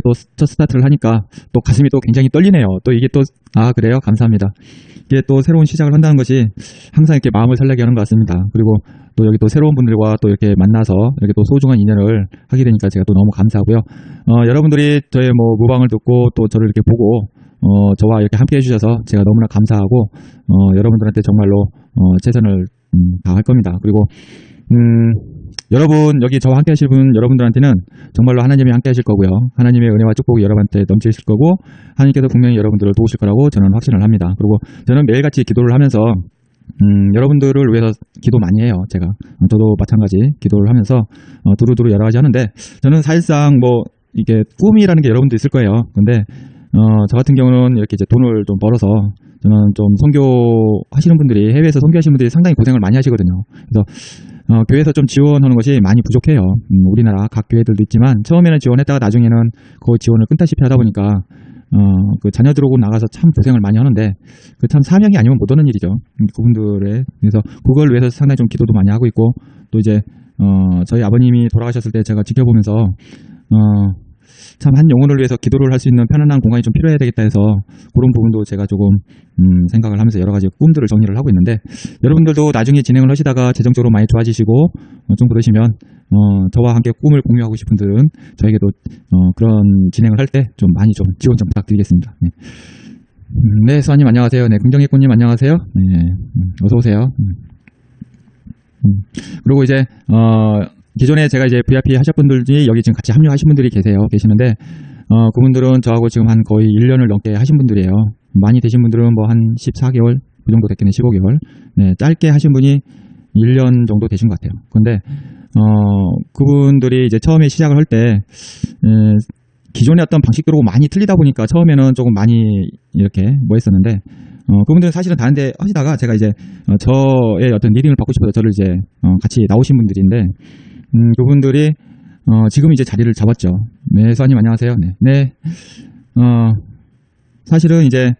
또 첫 스타트를 하니까 또 가슴이 또 굉장히 떨리네요. 또 이게 또, 그래요? 감사합니다. 이게 또 새로운 시작을 한다는 것이 항상 이렇게 마음을 설레게 하는 것 같습니다. 그리고 또 여기 또 새로운 분들과 또 이렇게 만나서 이렇게 또 소중한 인연을 하게 되니까 제가 또 너무 감사하고요. 여러분들이 저의 뭐 무방을 듣고 또 저를 이렇게 보고 저와 이렇게 함께 해주셔서 제가 너무나 감사하고 여러분들한테 정말로 최선을 다할 겁니다. 그리고 여러분, 여기 저와 함께 하실 분 여러분들한테는 정말로 하나님이 함께 하실 거고요. 하나님의 은혜와 축복이 여러분한테 넘치실 거고 하나님께서 분명히 여러분들을 도우실 거라고 저는 확신을 합니다. 그리고 저는 매일같이 기도를 하면서 여러분들을 위해서 기도 많이 해요. 제가 저도 마찬가지 기도를 하면서 두루두루 여러 가지 하는데 저는 사실상 뭐 이게 꿈이라는 게 여러분도 있을 거예요. 근데 저 같은 경우는 이렇게 이제 돈을 좀 벌어서 저는 좀 선교하시는 분들이 해외에서 선교하시는 분들이 상당히 고생을 많이 하시거든요. 그래서 교회에서 좀 지원하는 것이 많이 부족해요. 우리나라 각 교회들도 있지만 처음에는 지원했다가 나중에는 그 지원을 끊다시피 하다 보니까 그 자녀들하고 나가서 참 고생을 많이 하는데 그 참 사명이 아니면 못 오는 일이죠. 그분들의 그래서 그걸 위해서 상당히 좀 기도도 많이 하고 있고 또 이제 저희 아버님이 돌아가셨을 때 제가 지켜보면서 참 한 영혼을 위해서 기도를 할 수 있는 편안한 공간이 좀 필요해야 되겠다 해서 그런 부분도 제가 조금 생각을 하면서 여러 가지 꿈들을 정리를 하고 있는데 여러분들도 나중에 진행을 하시다가 재정적으로 많이 좋아지시고 좀 그러시면 저와 함께 꿈을 공유하고 싶은 분들은 저에게도 그런 진행을 할 때 좀 많이 좀 지원 좀 부탁드리겠습니다. 네, 네 수아님 안녕하세요. 네, 긍정의꾼님 안녕하세요. 네, 어서 오세요. 그리고 이제 기존에 제가 이제 VIP 하셨 분들이 여기 지금 같이 합류하신 분들이 계시는데 그분들은 저하고 지금 한 거의 1년을 넘게 하신 분들이에요. 많이 되신 분들은 뭐 한 14개월 그 정도 됐겠네. 15개월. 네, 짧게 하신 분이 1년 정도 되신 것 같아요. 근데 그분들이 이제 처음에 시작을 할 때 기존의 어떤 방식들하고 많이 틀리다 보니까 처음에는 조금 많이 이렇게 뭐 했었는데 그분들은 사실은 다른 데 하시다가 제가 이제 저의 어떤 리딩을 받고 싶어서 저를 이제 같이 나오신 분들인데 그분들이 지금 이제 자리를 잡았죠. 네, 수아님 안녕하세요. 네. 네. 사실은 이제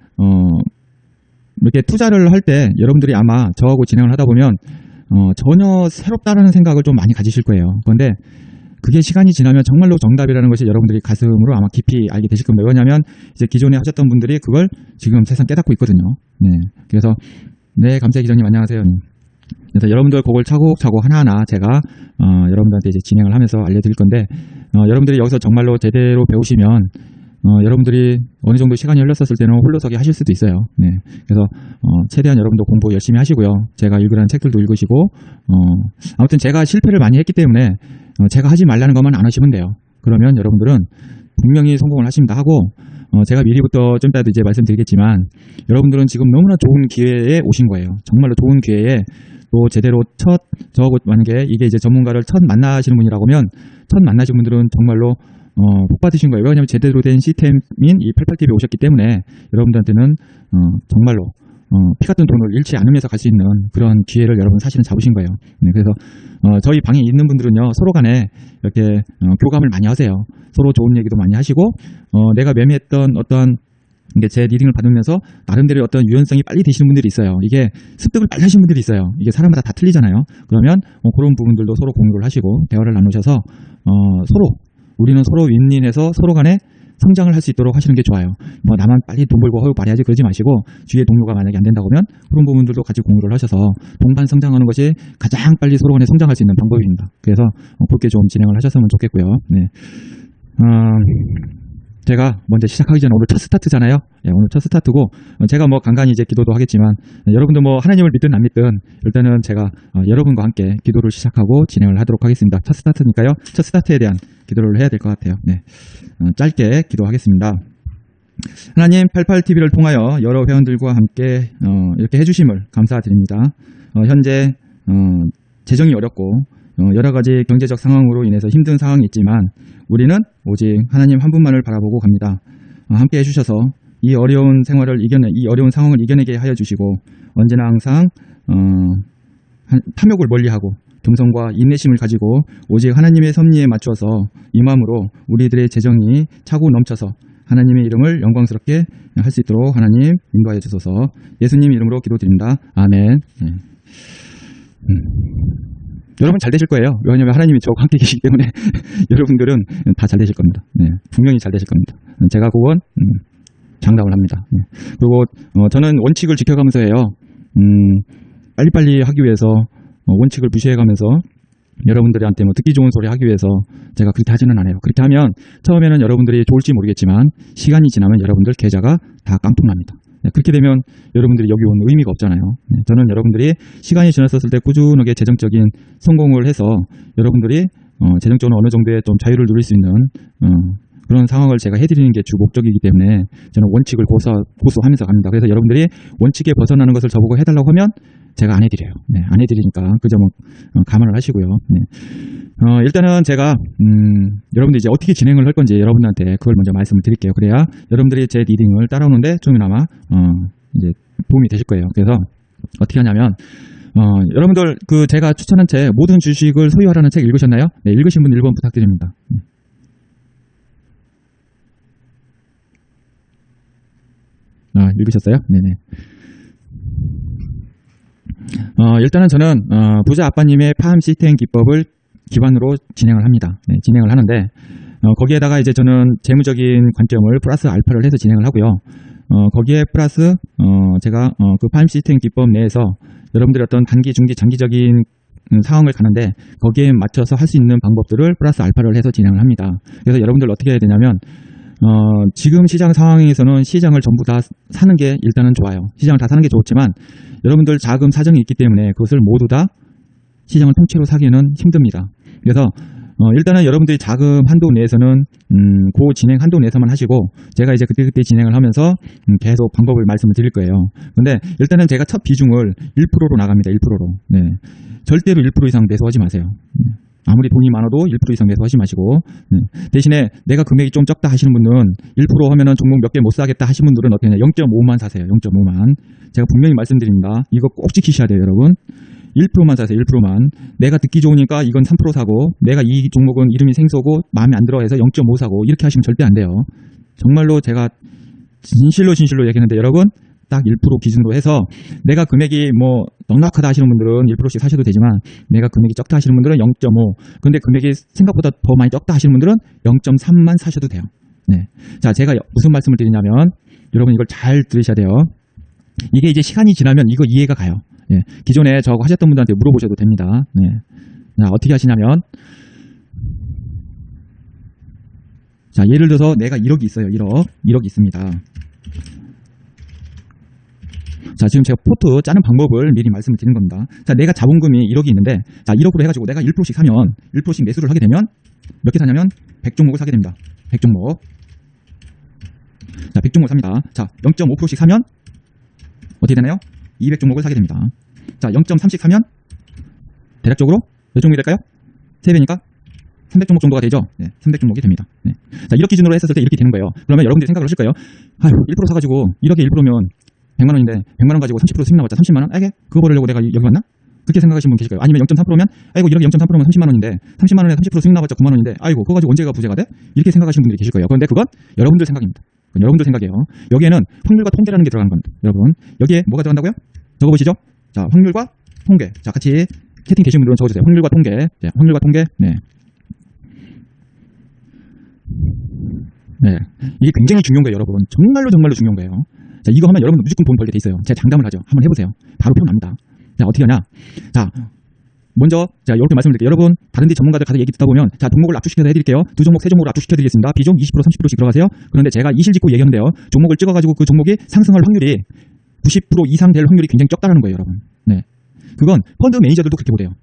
이렇게 투자를 할 때 여러분들이 아마 저하고 진행을 하다 보면 전혀 새롭다라는 생각을 좀 많이 가지실 거예요. 그런데 그게 시간이 지나면 정말로 정답이라는 것이 여러분들이 가슴으로 아마 깊이 알게 되실 겁니다. 왜냐하면 이제 기존에 하셨던 분들이 그걸 지금 세상 깨닫고 있거든요. 네. 그래서 네, 감사해 기자님 안녕하세요. 그래서 여러분들 그걸 차곡차곡 하나하나 제가 여러분들한테 이제 진행을 하면서 알려드릴 건데 여러분들이 여기서 정말로 제대로 배우시면 여러분들이 어느 정도 시간이 흘렀었을 때는 홀로서기 하실 수도 있어요. 네. 그래서 최대한 여러분도 공부 열심히 하시고요. 제가 읽으라는 책들도 읽으시고 아무튼 제가 실패를 많이 했기 때문에 제가 하지 말라는 것만 안 하시면 돼요. 그러면 여러분들은 분명히 성공을 하십니다 하고 제가 미리부터 좀 이따도 이제 말씀드리겠지만 여러분들은 지금 너무나 좋은 기회에 오신 거예요. 정말로 좋은 기회에 또 제대로 저하고 만약에 이게 이제 전문가를 첫 만나시는 분이라고 하면 첫 만나신 분들은 정말로 복 받으신 거예요. 왜냐하면 제대로 된 시스템인 이 88TV에 오셨기 때문에 여러분들한테는 정말로 피 같은 돈을 잃지 않으면서 갈 수 있는 그런 기회를 여러분 사실은 잡으신 거예요. 네, 그래서 저희 방에 있는 분들은요 서로 간에 이렇게 교감을 많이 하세요. 서로 좋은 얘기도 많이 하시고 내가 매매했던 어떤 이게 제 리딩을 받으면서 나름대로 어떤 유연성이 빨리 되시는 분들이 있어요. 이게 습득을 빨리 하시는 분들이 있어요. 이게 사람마다 다 틀리잖아요. 그러면 그런 부분들도 서로 공유를 하시고 대화를 나누셔서 우리는 서로 윈윈해서 서로 간에 성장을 할 수 있도록 하시는 게 좋아요. 뭐 나만 빨리 돈 벌고 허유 발휘하지 그러지 마시고 주위에 동료가 만약에 안 된다고 하면 그런 부분들도 같이 공유를 하셔서 동반 성장하는 것이 가장 빨리 서로 간에 성장할 수 있는 방법입니다. 그래서 그렇게 좀 진행을 하셨으면 좋겠고요. 네. 제가 먼저 시작하기 전에 오늘 첫 스타트잖아요. 예, 오늘 첫 스타트고 제가 뭐 간간히 이제 기도도 하겠지만 여러분들 뭐 하나님을 믿든 안 믿든 일단은 제가 여러분과 함께 기도를 시작하고 진행을 하도록 하겠습니다. 첫 스타트니까요. 첫 스타트에 대한 기도를 해야 될 것 같아요. 네, 짧게 기도하겠습니다. 하나님 88TV를 통하여 여러 회원들과 함께 이렇게 해주심을 감사드립니다. 현재 재정이 어렵고 여러 가지 경제적 상황으로 인해서 힘든 상황이 있지만 우리는 오직 하나님 한 분만을 바라보고 갑니다. 함께 해주셔서 이 어려운 상황을 이겨내게 하여 주시고 언제나 항상 탐욕을 멀리하고 겸손과 인내심을 가지고 오직 하나님의 섭리에 맞춰서 이 마음으로 우리들의 재정이 차고 넘쳐서 하나님의 이름을 영광스럽게 할 수 있도록 하나님 인도하여 주소서. 예수님 이름으로 기도드립니다. 아멘. 여러분 잘 되실 거예요. 왜냐하면 하나님이 저와 함께 계시기 때문에 여러분들은 다 잘 되실 겁니다. 네, 분명히 잘 되실 겁니다. 제가 그건 장담을 합니다. 네. 그리고 저는 원칙을 지켜가면서 해요. 빨리빨리 하기 위해서 원칙을 무시해가면서 여러분들한테 뭐 듣기 좋은 소리 하기 위해서 제가 그렇게 하지는 않아요. 그렇게 하면 처음에는 여러분들이 좋을지 모르겠지만 시간이 지나면 여러분들 계좌가 다 깡통납니다. 네, 그렇게 되면 여러분들이 여기 온 의미가 없잖아요. 네, 저는 여러분들이 시간이 지났었을 때 꾸준하게 재정적인 성공을 해서 여러분들이 재정적으로 어느 정도의 좀 자유를 누릴 수 있는 그런 상황을 제가 해드리는 게 주 목적이기 때문에 저는 원칙을 고수하면서 갑니다. 그래서 여러분들이 원칙에 벗어나는 것을 저보고 해달라고 하면 제가 안 해드려요. 네, 안 해드리니까 그 점은 감안을 하시고요. 네. 일단은 제가 여러분들이 이제 어떻게 진행을 할 건지 여러분들한테 그걸 먼저 말씀을 드릴게요. 그래야 여러분들이 제 리딩을 따라오는데 좀이나마 이제 도움이 되실 거예요. 그래서 어떻게 하냐면 여러분들 그 제가 추천한 책 모든 주식을 소유하라는 책 읽으셨나요? 네, 읽으신 분 1번 부탁드립니다. 읽으셨어요? 네네. 일단은 저는 부자 아빠님의 파함 시스템 기법을 기반으로 진행을 합니다. 네, 진행을 하는데 거기에다가 이제 저는 재무적인 관점을 플러스 알파를 해서 진행을 하고요. 거기에 플러스 제가 그 파함 시스템 기법 내에서 여러분들이 어떤 단기, 중기, 장기적인 상황을 가는데 거기에 맞춰서 할 수 있는 방법들을 플러스 알파를 해서 진행을 합니다. 그래서 여러분들 어떻게 해야 되냐면 지금 시장 상황에서는 시장을 전부 다 사는 게 일단은 좋아요. 시장을 다 사는 게 좋지만 여러분들 자금 사정이 있기 때문에 그것을 모두 다 시장을 통째로 사기는 힘듭니다. 그래서 일단은 여러분들이 자금 한도 내에서는 그 진행 한도 내에서만 하시고 제가 이제 그때 진행을 하면서 계속 방법을 말씀을 드릴 거예요. 근데 일단은 제가 첫 비중을 1%로 나갑니다. 1%로. 네. 절대로 1% 이상 매수하지 마세요. 아무리 돈이 많아도 1% 이상 매수하지 마시고 대신에 내가 금액이 좀 적다 하시는 분들은 1% 하면은 종목 몇 개 못 사겠다 하시는 분들은 어떻게 하냐 0.5만 사세요. 0.5만. 제가 분명히 말씀드립니다. 이거 꼭 지키셔야 돼요, 여러분. 1%만 사세요. 1%만. 내가 듣기 좋으니까 이건 3% 사고 내가 이 종목은 이름이 생소고 마음에 안 들어 해서 0.5 사고 이렇게 하시면 절대 안 돼요. 정말로 제가 진실로 얘기하는데 여러분 딱 1% 기준으로 해서 내가 금액이 뭐 넉넉하다 하시는 분들은 1%씩 사셔도 되지만 내가 금액이 적다 하시는 분들은 0.5 근데 금액이 생각보다 더 많이 적다 하시는 분들은 0.3만 사셔도 돼요. 네. 자, 제가 무슨 말씀을 드리냐면 여러분 이걸 잘 들으셔야 돼요. 이게 이제 시간이 지나면 이거 이해가 가요. 예. 기존에 저거 하셨던 분들한테 물어보셔도 됩니다. 네. 자, 어떻게 하시냐면 자, 예를 들어서 내가 1억이 있어요. 1억이 있습니다. 자, 지금 제가 포트 짜는 방법을 미리 말씀을 드리는 겁니다. 자, 내가 자본금이 1억이 있는데, 자, 1억으로 해가지고 내가 1%씩 사면, 1%씩 매수를 하게 되면, 몇 개 사냐면, 100종목을 사게 됩니다. 100종목. 자, 100종목을 삽니다. 자, 0.5%씩 사면, 어떻게 되나요? 200종목을 사게 됩니다. 자, 0.3씩 사면, 대략적으로 몇 종목이 될까요? 3배니까 300종목 정도가 되죠? 네, 300종목이 됩니다. 네. 자, 1억 기준으로 했었을 때 이렇게 되는 거예요. 그러면 여러분들이 생각을 하실 거예요. 아유, 1% 사가지고, 1억에 1%면, 100만 원인데 100만 원 가지고 30% 수익 나왔자 30만 원? 아이게 그거 벌려고 내가 여기 왔나? 그렇게 생각하시는 분 계실 거예요. 아니면 0.3%면 아이고 1억에 0.3%면 30만 원인데 30만 원에 30% 수익 나왔자 9만 원인데 아이고 그거 가지고 언제가 부자가 돼? 이렇게 생각하시는 분들이 계실 거예요. 그런데 그건 여러분들 생각입니다. 그건 여러분들 생각이에요. 여기에는 확률과 통계라는 게 들어가는 겁니다. 여러분 여기에 뭐가 들어간다고요? 적어보시죠. 자, 확률과 통계. 자, 같이 채팅 계신 분들은 적어주세요. 확률과 통계. 자, 확률과 통계. 네. 네. 이게 굉장히 중요한 거예요, 여러분. 정말로 중요한 거예요. 자, 이거 하면 여러분들 무조건 돈 벌게 돼 있어요. 제가 장담을 하죠. 한번 해보세요. 바로 표현합니다. 자, 어떻게 하냐. 자, 먼저, 자, 이렇게 말씀드릴게요. 여러분, 다른 데 전문가들 가서 얘기 듣다 보면, 자, 종목을 압축시켜서 해드릴게요. 2종목, 3종목으로 압축시켜드리겠습니다. 비중 20%, 30%씩 들어가세요. 그런데 제가 이실직고 얘기하는데요. 종목을 찍어가지고 그 종목이 상승할 확률이 90% 이상 될 확률이 굉장히 적다라는 거예요, 여러분. 네. 그건 펀드 매니저들도 그렇게 보대요.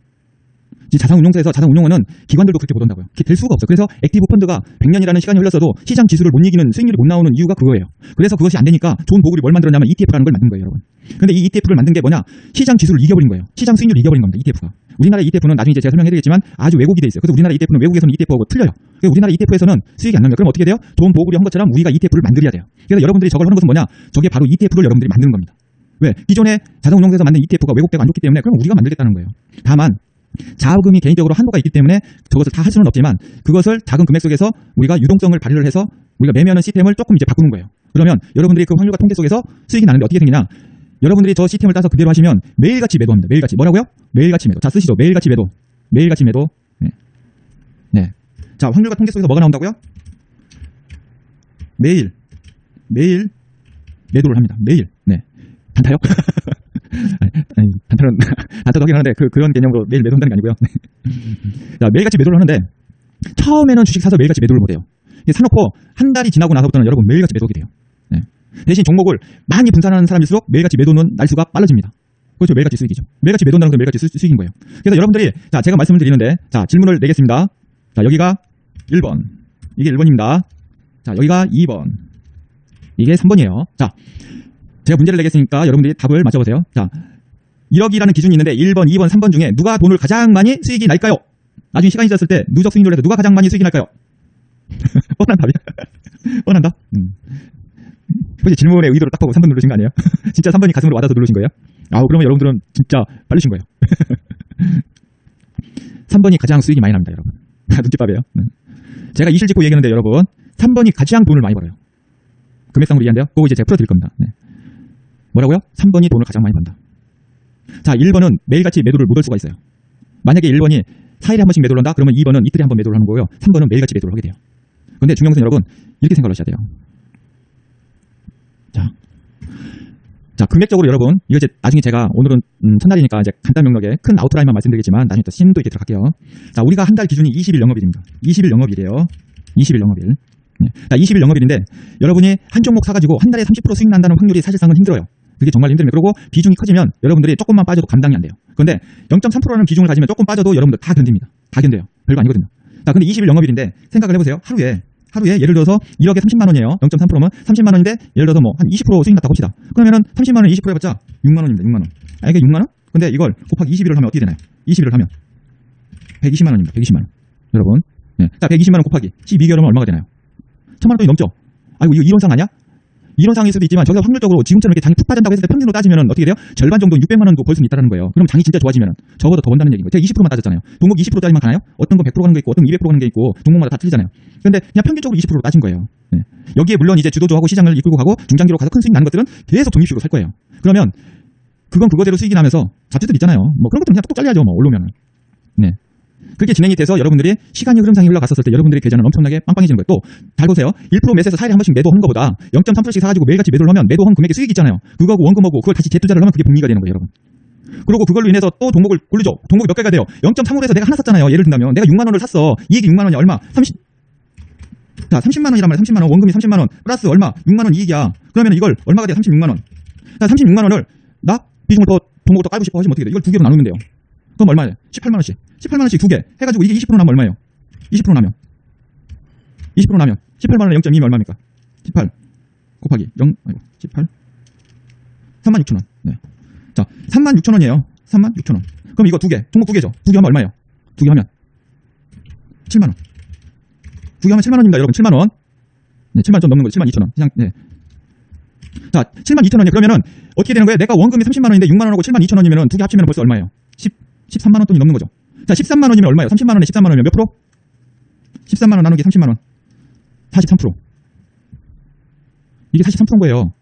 자산운용사에서 자산운용원은 기관들도 그렇게 보던다고요. 그게 될 수가 없어요. 그래서 액티브 펀드가 100년이라는 시간이 흘렀어도 시장 지수를 못 이기는 수익률이 못 나오는 이유가 그거예요. 그래서 그것이 안 되니까 좋은 보글이 뭘 만들었냐면 ETF라는 걸 만든 거예요, 여러분. 근데 이 ETF를 만든 게 뭐냐? 시장 지수를 이겨버린 거예요. 시장 수익률을 이겨버린 겁니다, ETF가. 우리나라 ETF는 나중에 이제 제가 설명해드리겠지만 아주 왜곡이 돼 있어요. 그래서 우리나라 ETF는 외국에서는 ETF하고 틀려요. 그래서 우리나라 ETF에서는 수익이 안 납니다. 그럼 어떻게 돼요? 좋은 보글이 한 것처럼 우리가 ETF를 만들어야 돼요. 그래서 여러분들이 저걸 하는 것은 뭐냐? 저게 바로 ETF를 여러분들이 만드는 겁니다. 왜? 기존에 자산운용사에서 만든 ETF가 왜곡되고 안 좋기 때문에 그럼 우리가 만들겠다는 거예요. 다만 자금이 개인적으로 한도가 있기 때문에 저것을 다 할 수는 없지만 그것을 작은 금액 속에서 우리가 유동성을 발휘를 해서 우리가 매매하는 시스템을 조금 이제 바꾸는 거예요. 그러면 여러분들이 그 확률과 통계 속에서 수익이 나는데 어떻게 생기냐? 여러분들이 저 시스템을 따서 그대로 하시면 매일같이 매도합니다. 매일같이. 뭐라고요? 매일같이 매도. 자, 쓰시죠. 매일같이 매도. 매일같이 매도. 네. 네. 자, 확률과 통계 속에서 뭐가 나온다고요? 매일 매도를 합니다. 매일. 네. 단타요? 아니, 단타도 하긴 하는데 그런 개념으로 매일 매도한다는 게 아니고요. 자, 매일같이 매도를 하는데 처음에는 주식 사서 매일같이 매도를 못해요. 사놓고 한 달이 지나고 나서부터는 여러분 매일같이 매도하게 돼요. 네. 대신 종목을 많이 분산하는 사람일수록 매일같이 매도는 날수가 빨라집니다. 그렇죠. 매일같이 수익이죠. 매일같이 매도한다는 건 매일같이 수익인 거예요. 그래서 여러분들이 자, 제가 말씀을 드리는데 자, 질문을 내겠습니다. 자, 여기가 1번. 이게 1번입니다. 자, 여기가 2번. 이게 3번이에요. 자, 제가 문제를 내겠으니까 여러분들이 답을 맞춰보세요. 자, 1억이라는 기준이 있는데 1번, 2번, 3번 중에 누가 돈을 가장 많이 수익이 날까요? 나중에 시간이 지났을 때 누적 수익률에서 누가 가장 많이 수익이 날까요? 뻔한 답이야. 뻔한다. 혹시 질문의 의도를 딱 보고 3번 누르신 거 아니에요? 진짜 3번이 가슴으로 와닿아서 누르신 거예요? 아우, 그러면 여러분들은 진짜 빨리신 거예요. 3번이 가장 수익이 많이 납니다, 여러분. 눈치밥이에요. 제가 이실 짓고 얘기하는데 여러분 3번이 가장 돈을 많이 벌어요. 금액상으로 이해한대요? 그거 이제 제가 풀어드릴 겁니다. 네. 뭐라고요? 3번이 돈을 가장 많이 번다. 자, 1번은 매일같이 매도를 못 할 수가 있어요. 만약에 1번이 4일에 한 번씩 매도를 한다? 그러면 2번은 이틀에 한 번 매도를 하는 거고요. 3번은 매일같이 매도를 하게 돼요. 그런데 중요한 것은 여러분 이렇게 생각을 하셔야 돼요. 자, 금액적으로 여러분 이거 이제 나중에 제가 오늘은 첫날이니까 이제 간단 명확하게 큰 아웃라인만 말씀드리겠지만 나중에 또 심도 있게 들어갈게요. 자, 우리가 한 달 기준이 20일 영업일입니다. 20일 영업일이에요. 20일 영업일. 네. 자, 20일 영업일인데 여러분이 한 종목 사가지고 한 달에 30% 수익 난다는 확률이 사실상은 힘들어요. 그게 정말 힘듭니다. 그리고 비중이 커지면 여러분들이 조금만 빠져도 감당이 안 돼요. 그런데 0.3%라는 비중을 가지면 조금 빠져도 여러분들 다 견딥니다. 다 견뎌요. 별거 아니거든요. 자, 근데 20일 영업일인데 생각을 해보세요. 하루에 예를 들어서 1억에 30만 원이에요. 0.3%면 30만 원인데 예를 들어서 뭐 한 20% 수익 났다고 합시다. 그러면은 30만 원에 20% 해봤자 6만 원입니다. 6만 원. 아, 이게 6만 원? 근데 이걸 곱하기 21을 하면 어떻게 되나요? 21을 하면 120만 원입니다. 120만 원. 여러분. 네. 자, 120만 원 곱하기 12개월이면 얼마가 되나요? 1000만 원이 넘죠? 아이고, 이거 이론상 아니야? 이론상일 수도 있지만 저기서 확률적으로 지금처럼 이렇게 장이 푹 빠진다고 했을 때 평균으로 따지면 어떻게 돼요? 절반 정도 600만 원도 벌 수 있다는 거예요. 그럼 장이 진짜 좋아지면 저보다 더 번다는 얘기인 거예요. 제가 20%만 따졌잖아요. 종목 20%짜리만 가나요? 어떤 건 100% 가는 게 있고 어떤 건 200% 가는 게 있고 종목마다 다 틀리잖아요. 그런데 그냥 평균적으로 20%로 따진 거예요. 네. 여기에 물론 이제 주도주하고 시장을 이끌고 가고 중장기로 가서 큰 수익 나는 것들은 계속 독립식으로 살 거예요. 그러면 그건 그거대로 수익이 나면서 잡지들 있잖아요. 뭐 그런 것도 그냥 뚝뚝 잘려야죠. 뭐 올라오면은. 네. 그렇게 진행이 돼서 여러분들이 시간이 흐름상에 흘러갔었을 때 여러분들의 계좌는 엄청나게 빵빵해지는 거예요. 또 잘 보세요. 1% 매수해서 4일에 한 번씩 매도한 거보다 0.3%씩 사가지고 매일같이 매도를 하면 매도한 금액의 수익이 있잖아요. 그거하고 원금하고 그걸 다시 재투자를 하면 그게 복리가 되는 거예요, 여러분. 그리고 그걸로 인해서 또 종목을 고르죠. 종목이 몇 개가 돼요. 0.35로 해서 내가 하나 샀잖아요. 예를 든다면 내가 6만 원을 샀어. 이익이 6만 원이 얼마? 30만 원이란 말이야. 30만 원. 원금이 30만 원 플러스 얼마? 6만 원 이익이야. 그러면 이걸 얼마가 돼? 36만 원. 자, 36만 원을 나 비중을 더 종목을 더 깔고 싶어 하시면 어떻게 돼? 이걸 두 개로 나누면 돼요. 그럼 얼마예요? 18만 원씩. 18만 원씩 두 개 해가지고 이게 20% 나면 얼마예요? 20% 나면 18만 원에 0.2면 얼마입니까? 18 곱하기 18 36,000원. 네. 자, 36,000원이에요. 36,000원. 그럼 이거 두 개, 종목 두 개죠. 두 개 하면 얼마예요? 두 개 하면 7만 원. 두 개 하면 7만 원입니다, 여러분. 7만 원. 네, 7만 원 좀 넘는 거죠. 72,000원. 시장, 네. 자, 72,000원이에요. 그러면은 어떻게 되는 거예요? 내가 원금이 30만 원인데 6만 원하고 72,000원이면은 두 개 합치면 벌써 얼마예요? 13만 원 돈이 넘는 거죠. 자, 13만 원이면 얼마예요? 30만 원에 13만 원이면 몇 프로? 13만 원 나누기 30만 원. 43%. 이게 43%인 거예요.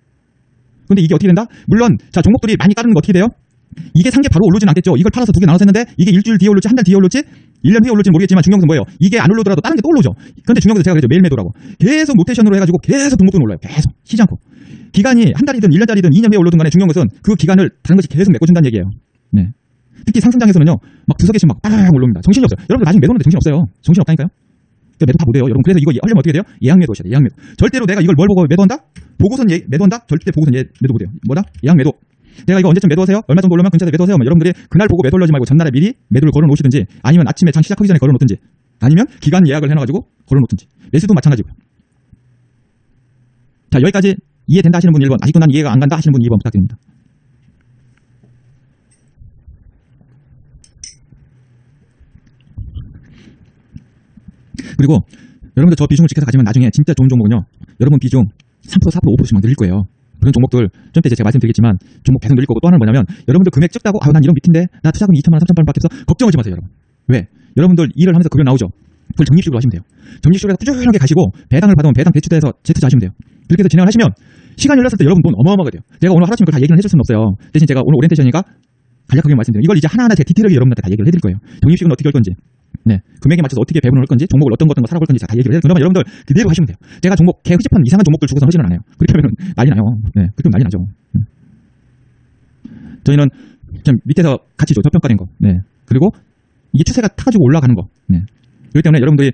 근데 이게 어떻게 된다? 물론 자, 종목들이 많이 까르는 거 어떻게 돼요? 이게 상계 바로 오르진 않겠죠. 이걸 팔아서 두 개 나눠서 했는데 이게 일주일 뒤에 오를지 한 달 뒤에 오를지 1년 후에 오를지 모르겠지만 중요한 것은 뭐예요? 이게 안 오르더라도 다른 게 또 오르죠. 근데 중요한 것은 제가 그랬죠. 매일 매도라고. 계속 로테이션으로 해가지고 계속 종목들은 올라요. 계속 쉬지 않고. 기간이 한 달이든 1년짜리든 2년 후에 오르든 간에 중요한 것은 그 기간을 다른 것이 계속 메꿔준다는 얘기예요. 네. 특히 상승장에서는요, 막 두세 개씩 막 빠르르 올라옵니다. 정신이 없어요. 여러분들 나중에 매도하는데 정신 없어요. 정신 없다니까요. 그러니까 매도 다 못해요. 여러분, 그래서 이거 하려면 어떻게 돼요? 예약 매도 하셔야 돼요. 예약 매도. 절대로 내가 이걸 뭘 보고 매도한다? 보고선 매도한다? 절대 보고선 매도 못해요. 뭐다? 예약 매도. 내가 이거 언제쯤 매도하세요? 얼마 정도 올라오면 근처에 매도하세요. 여러분들이 그날 보고 매도하지 말고 전날에 미리 매도를 걸어 놓으시든지 아니면 아침에 장 시작하기 전에 걸어 놓든지 아니면 기간 예약을 해놔가지고 걸어 놓든지. 매수도 마찬가지고요. 자, 여기까지 이해된다 하시는 분 1번, 아직도 난 이해가 안 간다 하시는 분 2번 부탁드립니다. 그리고 여러분들 저 비중을 지켜서 가지면 나중에 진짜 좋은 종목은요, 여러분 비중 3%, 4%, 5%씩 막 늘릴 거예요. 그런 종목들 좀 때 제가 말씀드리겠지만 종목 계속 늘릴 거고, 또 하나는 뭐냐면 여러분들 금액 적다고 난 이런 밑인데 나 투자금 2천만 원, 3천만 원밖에 없어 걱정하지 마세요, 여러분. 왜? 여러분들 일을 하면서 급여 나오죠. 그걸 적립식으로 하시면 돼요. 적립식으로 해서 꾸준하게 가시고 배당을 받으면 배당 대출돼서 재투자하시면 돼요. 그렇게 해서 진행을 하시면 시간이 흘렀을 때 여러분 돈 어마어마하게 돼요. 제가 오늘 하루아침에 다 얘기를 해줄 수는 없어요. 대신 제가 오늘 오리엔테이션이니까 간략하게 말씀드려요. 이걸 이제 하나하나 제가 디테일하게 여러분들한테 다 얘기를 해드릴 거예요. 적립식은 어떻게 할 건지, 네, 금액에 맞춰서 어떻게 배분을 할 건지, 종목을 어떤 거 사라고 할 건지 다 얘기를 해요. 그러면 여러분들 그대로 하시면 돼요. 제가 종목 개 흐집한 이상한 종목들 주고서 하지는 않아요. 그렇게 하면 난리 나요. 네, 그렇게 하면 난리 나죠. 저희는 좀 밑에서 같이 저평가된 거, 네, 그리고 이게 추세가 타가지고 올라가는 거, 네. 그렇기 때문에 여러분들이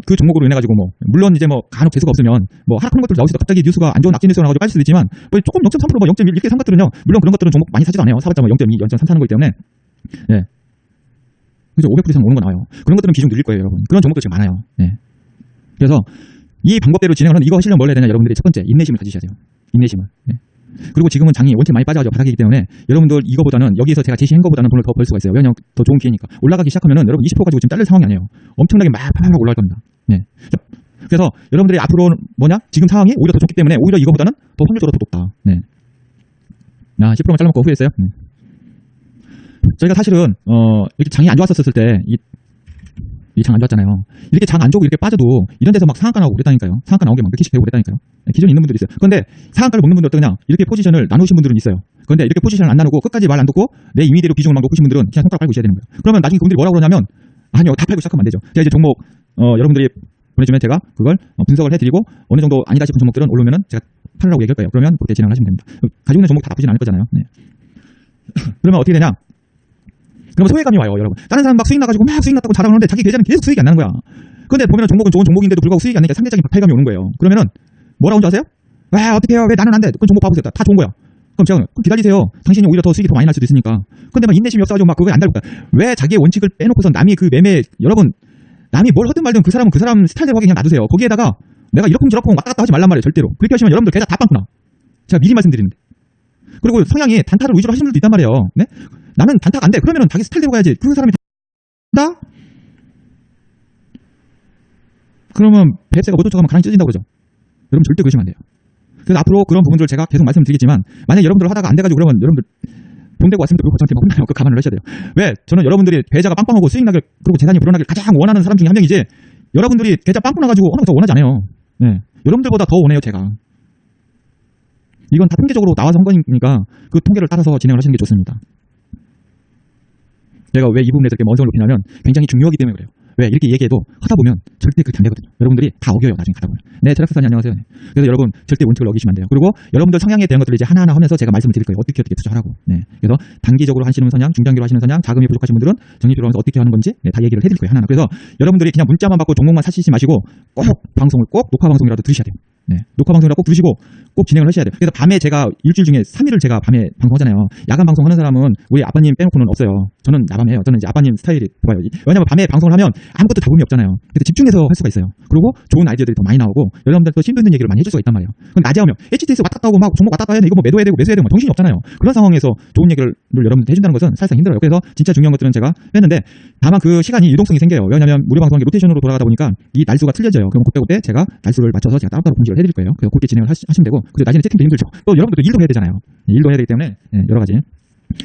그 종목으로 인해 가지고 뭐 물론 이제 뭐 간혹 재수가 없으면 뭐 하락하는 것들 나올 수도 갑자기 뉴스가 안 좋은 악재 뉴스가 나가지고 빠질 수도 있지만 뭐 조금 0.3% 뭐 0.1 이렇게 산 것들은요, 물론 그런 것들은 종목 많이 사지도 않아요. 사봤자 뭐 0.2, 0.3 사는 거기 때문에, 예. 그죠? 500% 이상 오는 거 나와요. 그런 것들은 비중 늘릴 거예요, 여러분. 그런 종목들 지금 많아요. 예. 그래서 이 방법대로 진행을 하는, 이거 하시려면 뭘 해야 되냐, 여러분들이 첫 번째 인내심을 가지셔야 돼요. 인내심을. 예. 그리고 지금은 장이 원체 많이 빠져가지고 바닥이기 때문에 여러분들 이거보다는 여기서 제가 제시한 거보다는 돈을 더 벌 수가 있어요. 왜냐면 더 좋은 기회니까. 올라가기 시작하면은 여러분 20% 가지고 지금 잘릴 상황이 아니에요. 엄청나게 막 올라갈 겁니다. 네. 그래서 여러분들이 앞으로 뭐냐? 지금 상황이 오히려 더 좋기 때문에 오히려 이거보다는 더 확률적으로 더 높다. 네. 10%만 잘라먹고 후회했어요. 저희가 사실은 이렇게 장이 안 좋았었을 때 이 장 안 좋았잖아요. 이렇게 장 안 좋고 이렇게 빠져도 이런 데서 막 상한가 나오고 그랬다니까요. 상한가 나오게 막 몇 개씩 되고 그랬다니까요. 기존에 있는 분들이 있어요. 그런데 상한가를 먹는 분들 어떠냐? 이렇게 포지션을 나누신 분들은 있어요. 그런데 이렇게 포지션을 안 나누고 끝까지 말 안 듣고 내 임의대로 비중을 막 놓으신 분들은 그냥 손가락 빨고 있어야 되는 거예요. 그러면 나중에 그분들이 뭐라고 그러냐면, 아니요, 다 팔고 시작하면 안 되죠. 제가 이제 종목 여러분들이 보내주면 제가 그걸 분석을 해드리고 어느 정도 아니다 싶은 종목들은 올라오면은 제가 팔라고 얘기할 거예요. 그러면 그렇게 진행을 하시면 됩니다. 가지고 있는 종목 다 나쁘진 않을 거잖아요. 네. 그러면 어떻게 되냐? 그러면 소외감이 와요, 여러분. 다른 사람 막 수익 나가지고 막 수익 났다고 자랑을 하는데 자기 계좌는 계속 수익이 안 나는 거야. 그런데 보면 종목은 좋은 종목인데도 불구하고 수익이 안 나니까 상대적인 박탈감이 오는 거예요. 그러면은 뭐라고 하는지 아세요? 왜 어떻게 해요? 왜 나는 안 돼? 그건 종목 봐보세요. 다 좋은 거야. 그럼 제가 그럼 기다리세요. 당신이 오히려 더 수익이 더 많이 날 수도 있으니까. 근데 막 인내심이 없어가지고 막 그거에 안 달고 왜 자기의 원칙을 빼놓고서 남이 그 매매, 여러분, 남이 뭘 하든 말든 그 사람은 그 사람 스타일대로 하게 그냥 놔두세요. 거기에다가 내가 이렇쿵 저렇쿵 왔다 갔다 하지 말란 말이에요. 절대로. 그렇게 하시면 여러분들 계좌 다 빵꾸나. 제가 미리 말씀드리는데. 그리고 성향이 단타를 위주로 하시는 분들도 있단 말이에요. 네? 나는 단타가 안 돼. 그러면은 자기 스타일대로 가야지. 그 사람이 다? 그러면 뱁새가 못 쫓아가면 가랑이 찢어진다고 그러죠. 여러분 절대 그러시면 안 돼요. 그래서 앞으로 그런 부분들을 제가 계속 말씀드리겠지만, 만약 여러분들 하다가 안 돼가지고 그러면 여러분들 돈 되고 왔으면 또 저한테 막 혼나요. 그 감안을 하셔야 돼요. 왜? 저는 여러분들이 계좌가 빵빵하고 수익 나길, 그리고 재산이 불어나길 가장 원하는 사람 중에 한 명이지, 여러분들이 계좌 빵꾸 나가지고 어느 거 원하지 않아요. 네. 여러분들보다 더 원해요, 제가. 이건 다 통계적으로 나와서 한 거니까 그 통계를 따라서 진행을 하시는 게 좋습니다. 제가 왜 이 부분에서 이렇게 언성을 높이냐면 굉장히 중요하기 때문에 그래요. 왜? 이렇게 얘기해도 하다 보면 절대 그렇게 안 되거든요. 여러분들이 다 어겨요, 나중에 가다 보면. 네, 철학사사님 안녕하세요. 네. 그래서 여러분 절대 원칙을 어기시면 안 돼요. 그리고 여러분들 성향에 대한 것들을 이제 하나하나 하면서 제가 말씀을 드릴 거예요. 어떻게 투자하라고. 네. 그래서 단기적으로 하시는 성향, 중장기로 하시는 성향, 자금이 부족하신 분들은 정리적으로 하면서 어떻게 하는 건지, 네, 다 얘기를 해드릴 거예요, 하나하나. 그래서 여러분들이 그냥 문자만 받고 종목만 사시지 마시고 꼭 방송을, 꼭 녹화 방송이라도 들으셔야 돼요. 네. 녹화 방송이라도 꼭 들으시고 꼭 진행을 하셔야 돼요. 그래서 밤에 제가 일주일 중에 3일을 제가 밤에 방송하잖아요. 야간 방송하는 사람은 우리 아빠님 빼놓고는 없어요. 저는 야밤에 해요. 저는 이제 아빠님 스타일이 좋아요. 왜냐면 밤에 방송을 하면 아무것도 잡음이 없잖아요. 그래서 집중해서 할 수가 있어요. 그리고 좋은 아이디어들이 더 많이 나오고 여러분들 또 힘든 얘기를 많이 해줄 수가 있단 말이에요. 그럼 낮에 하면 HTS 왔다 갔다 하고 막 종목 왔다 갔다 해야 돼. 이거 뭐 매도해야 되고 매수해야 되고 정신이 없잖아요. 그런 상황에서 좋은 얘기를 여러분들 해준다는 것은 사실상 힘들어요. 그래서 진짜 중요한 것들은 제가 했는데, 다만 그 시간이 유동성이 생겨요. 왜냐면 무료 방송이 로테이션으로 돌아가다 보니까 이 날수가 틀려져요. 그럼 그때 제가 날수를 맞춰서 제가 따로따로 공지를 해드릴 거예요. 그래서 그렇게 진행을 하시면 되고, 그리고 나중에 채팅도 힘들죠. 또 여러분들도 일도 해야 되잖아요. 일도 해야 되기 때문에 여러 가지.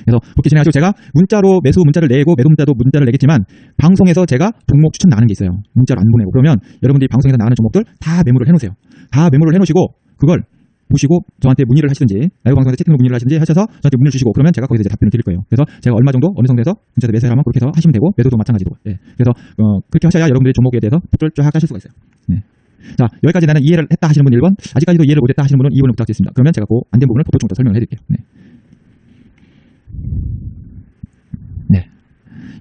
그래서 그렇게 진행하시고, 제가 문자로 매수 문자를 내고 매도 문자를 내겠지만 방송에서 제가 종목 추천 나가는 게 있어요. 문자로 안 보내고. 그러면 여러분들이 방송에서 나가는 종목들 다 메모를 해놓으세요. 다 메모를 해놓으시고 그걸 보시고 저한테 문의를 하시든지, 라이브 방송에서 채팅으로 문의를 하시든지 하셔서 저한테 문의를 주시고, 그러면 제가 거기서 이제 답변을 드릴 거예요. 그래서 제가 얼마 정도 어느 정도에서 문자에서 매수를 하면 그렇게 해서 하시면 되고, 매도도 마찬가지로. 예. 그래서 그렇게 하셔야 여러분들이 종목에 대해서 쫙 하실 수가 있어요. 네. 자, 여기까지 나는 이해를 했다 하시는 분 1번, 아직까지도 이해를 못했다 하시는 분은 2번을 부탁드리겠습니다. 그러면 제가 그 안 된 부분을 보충 더 설명을 해드릴게요. 네. 네.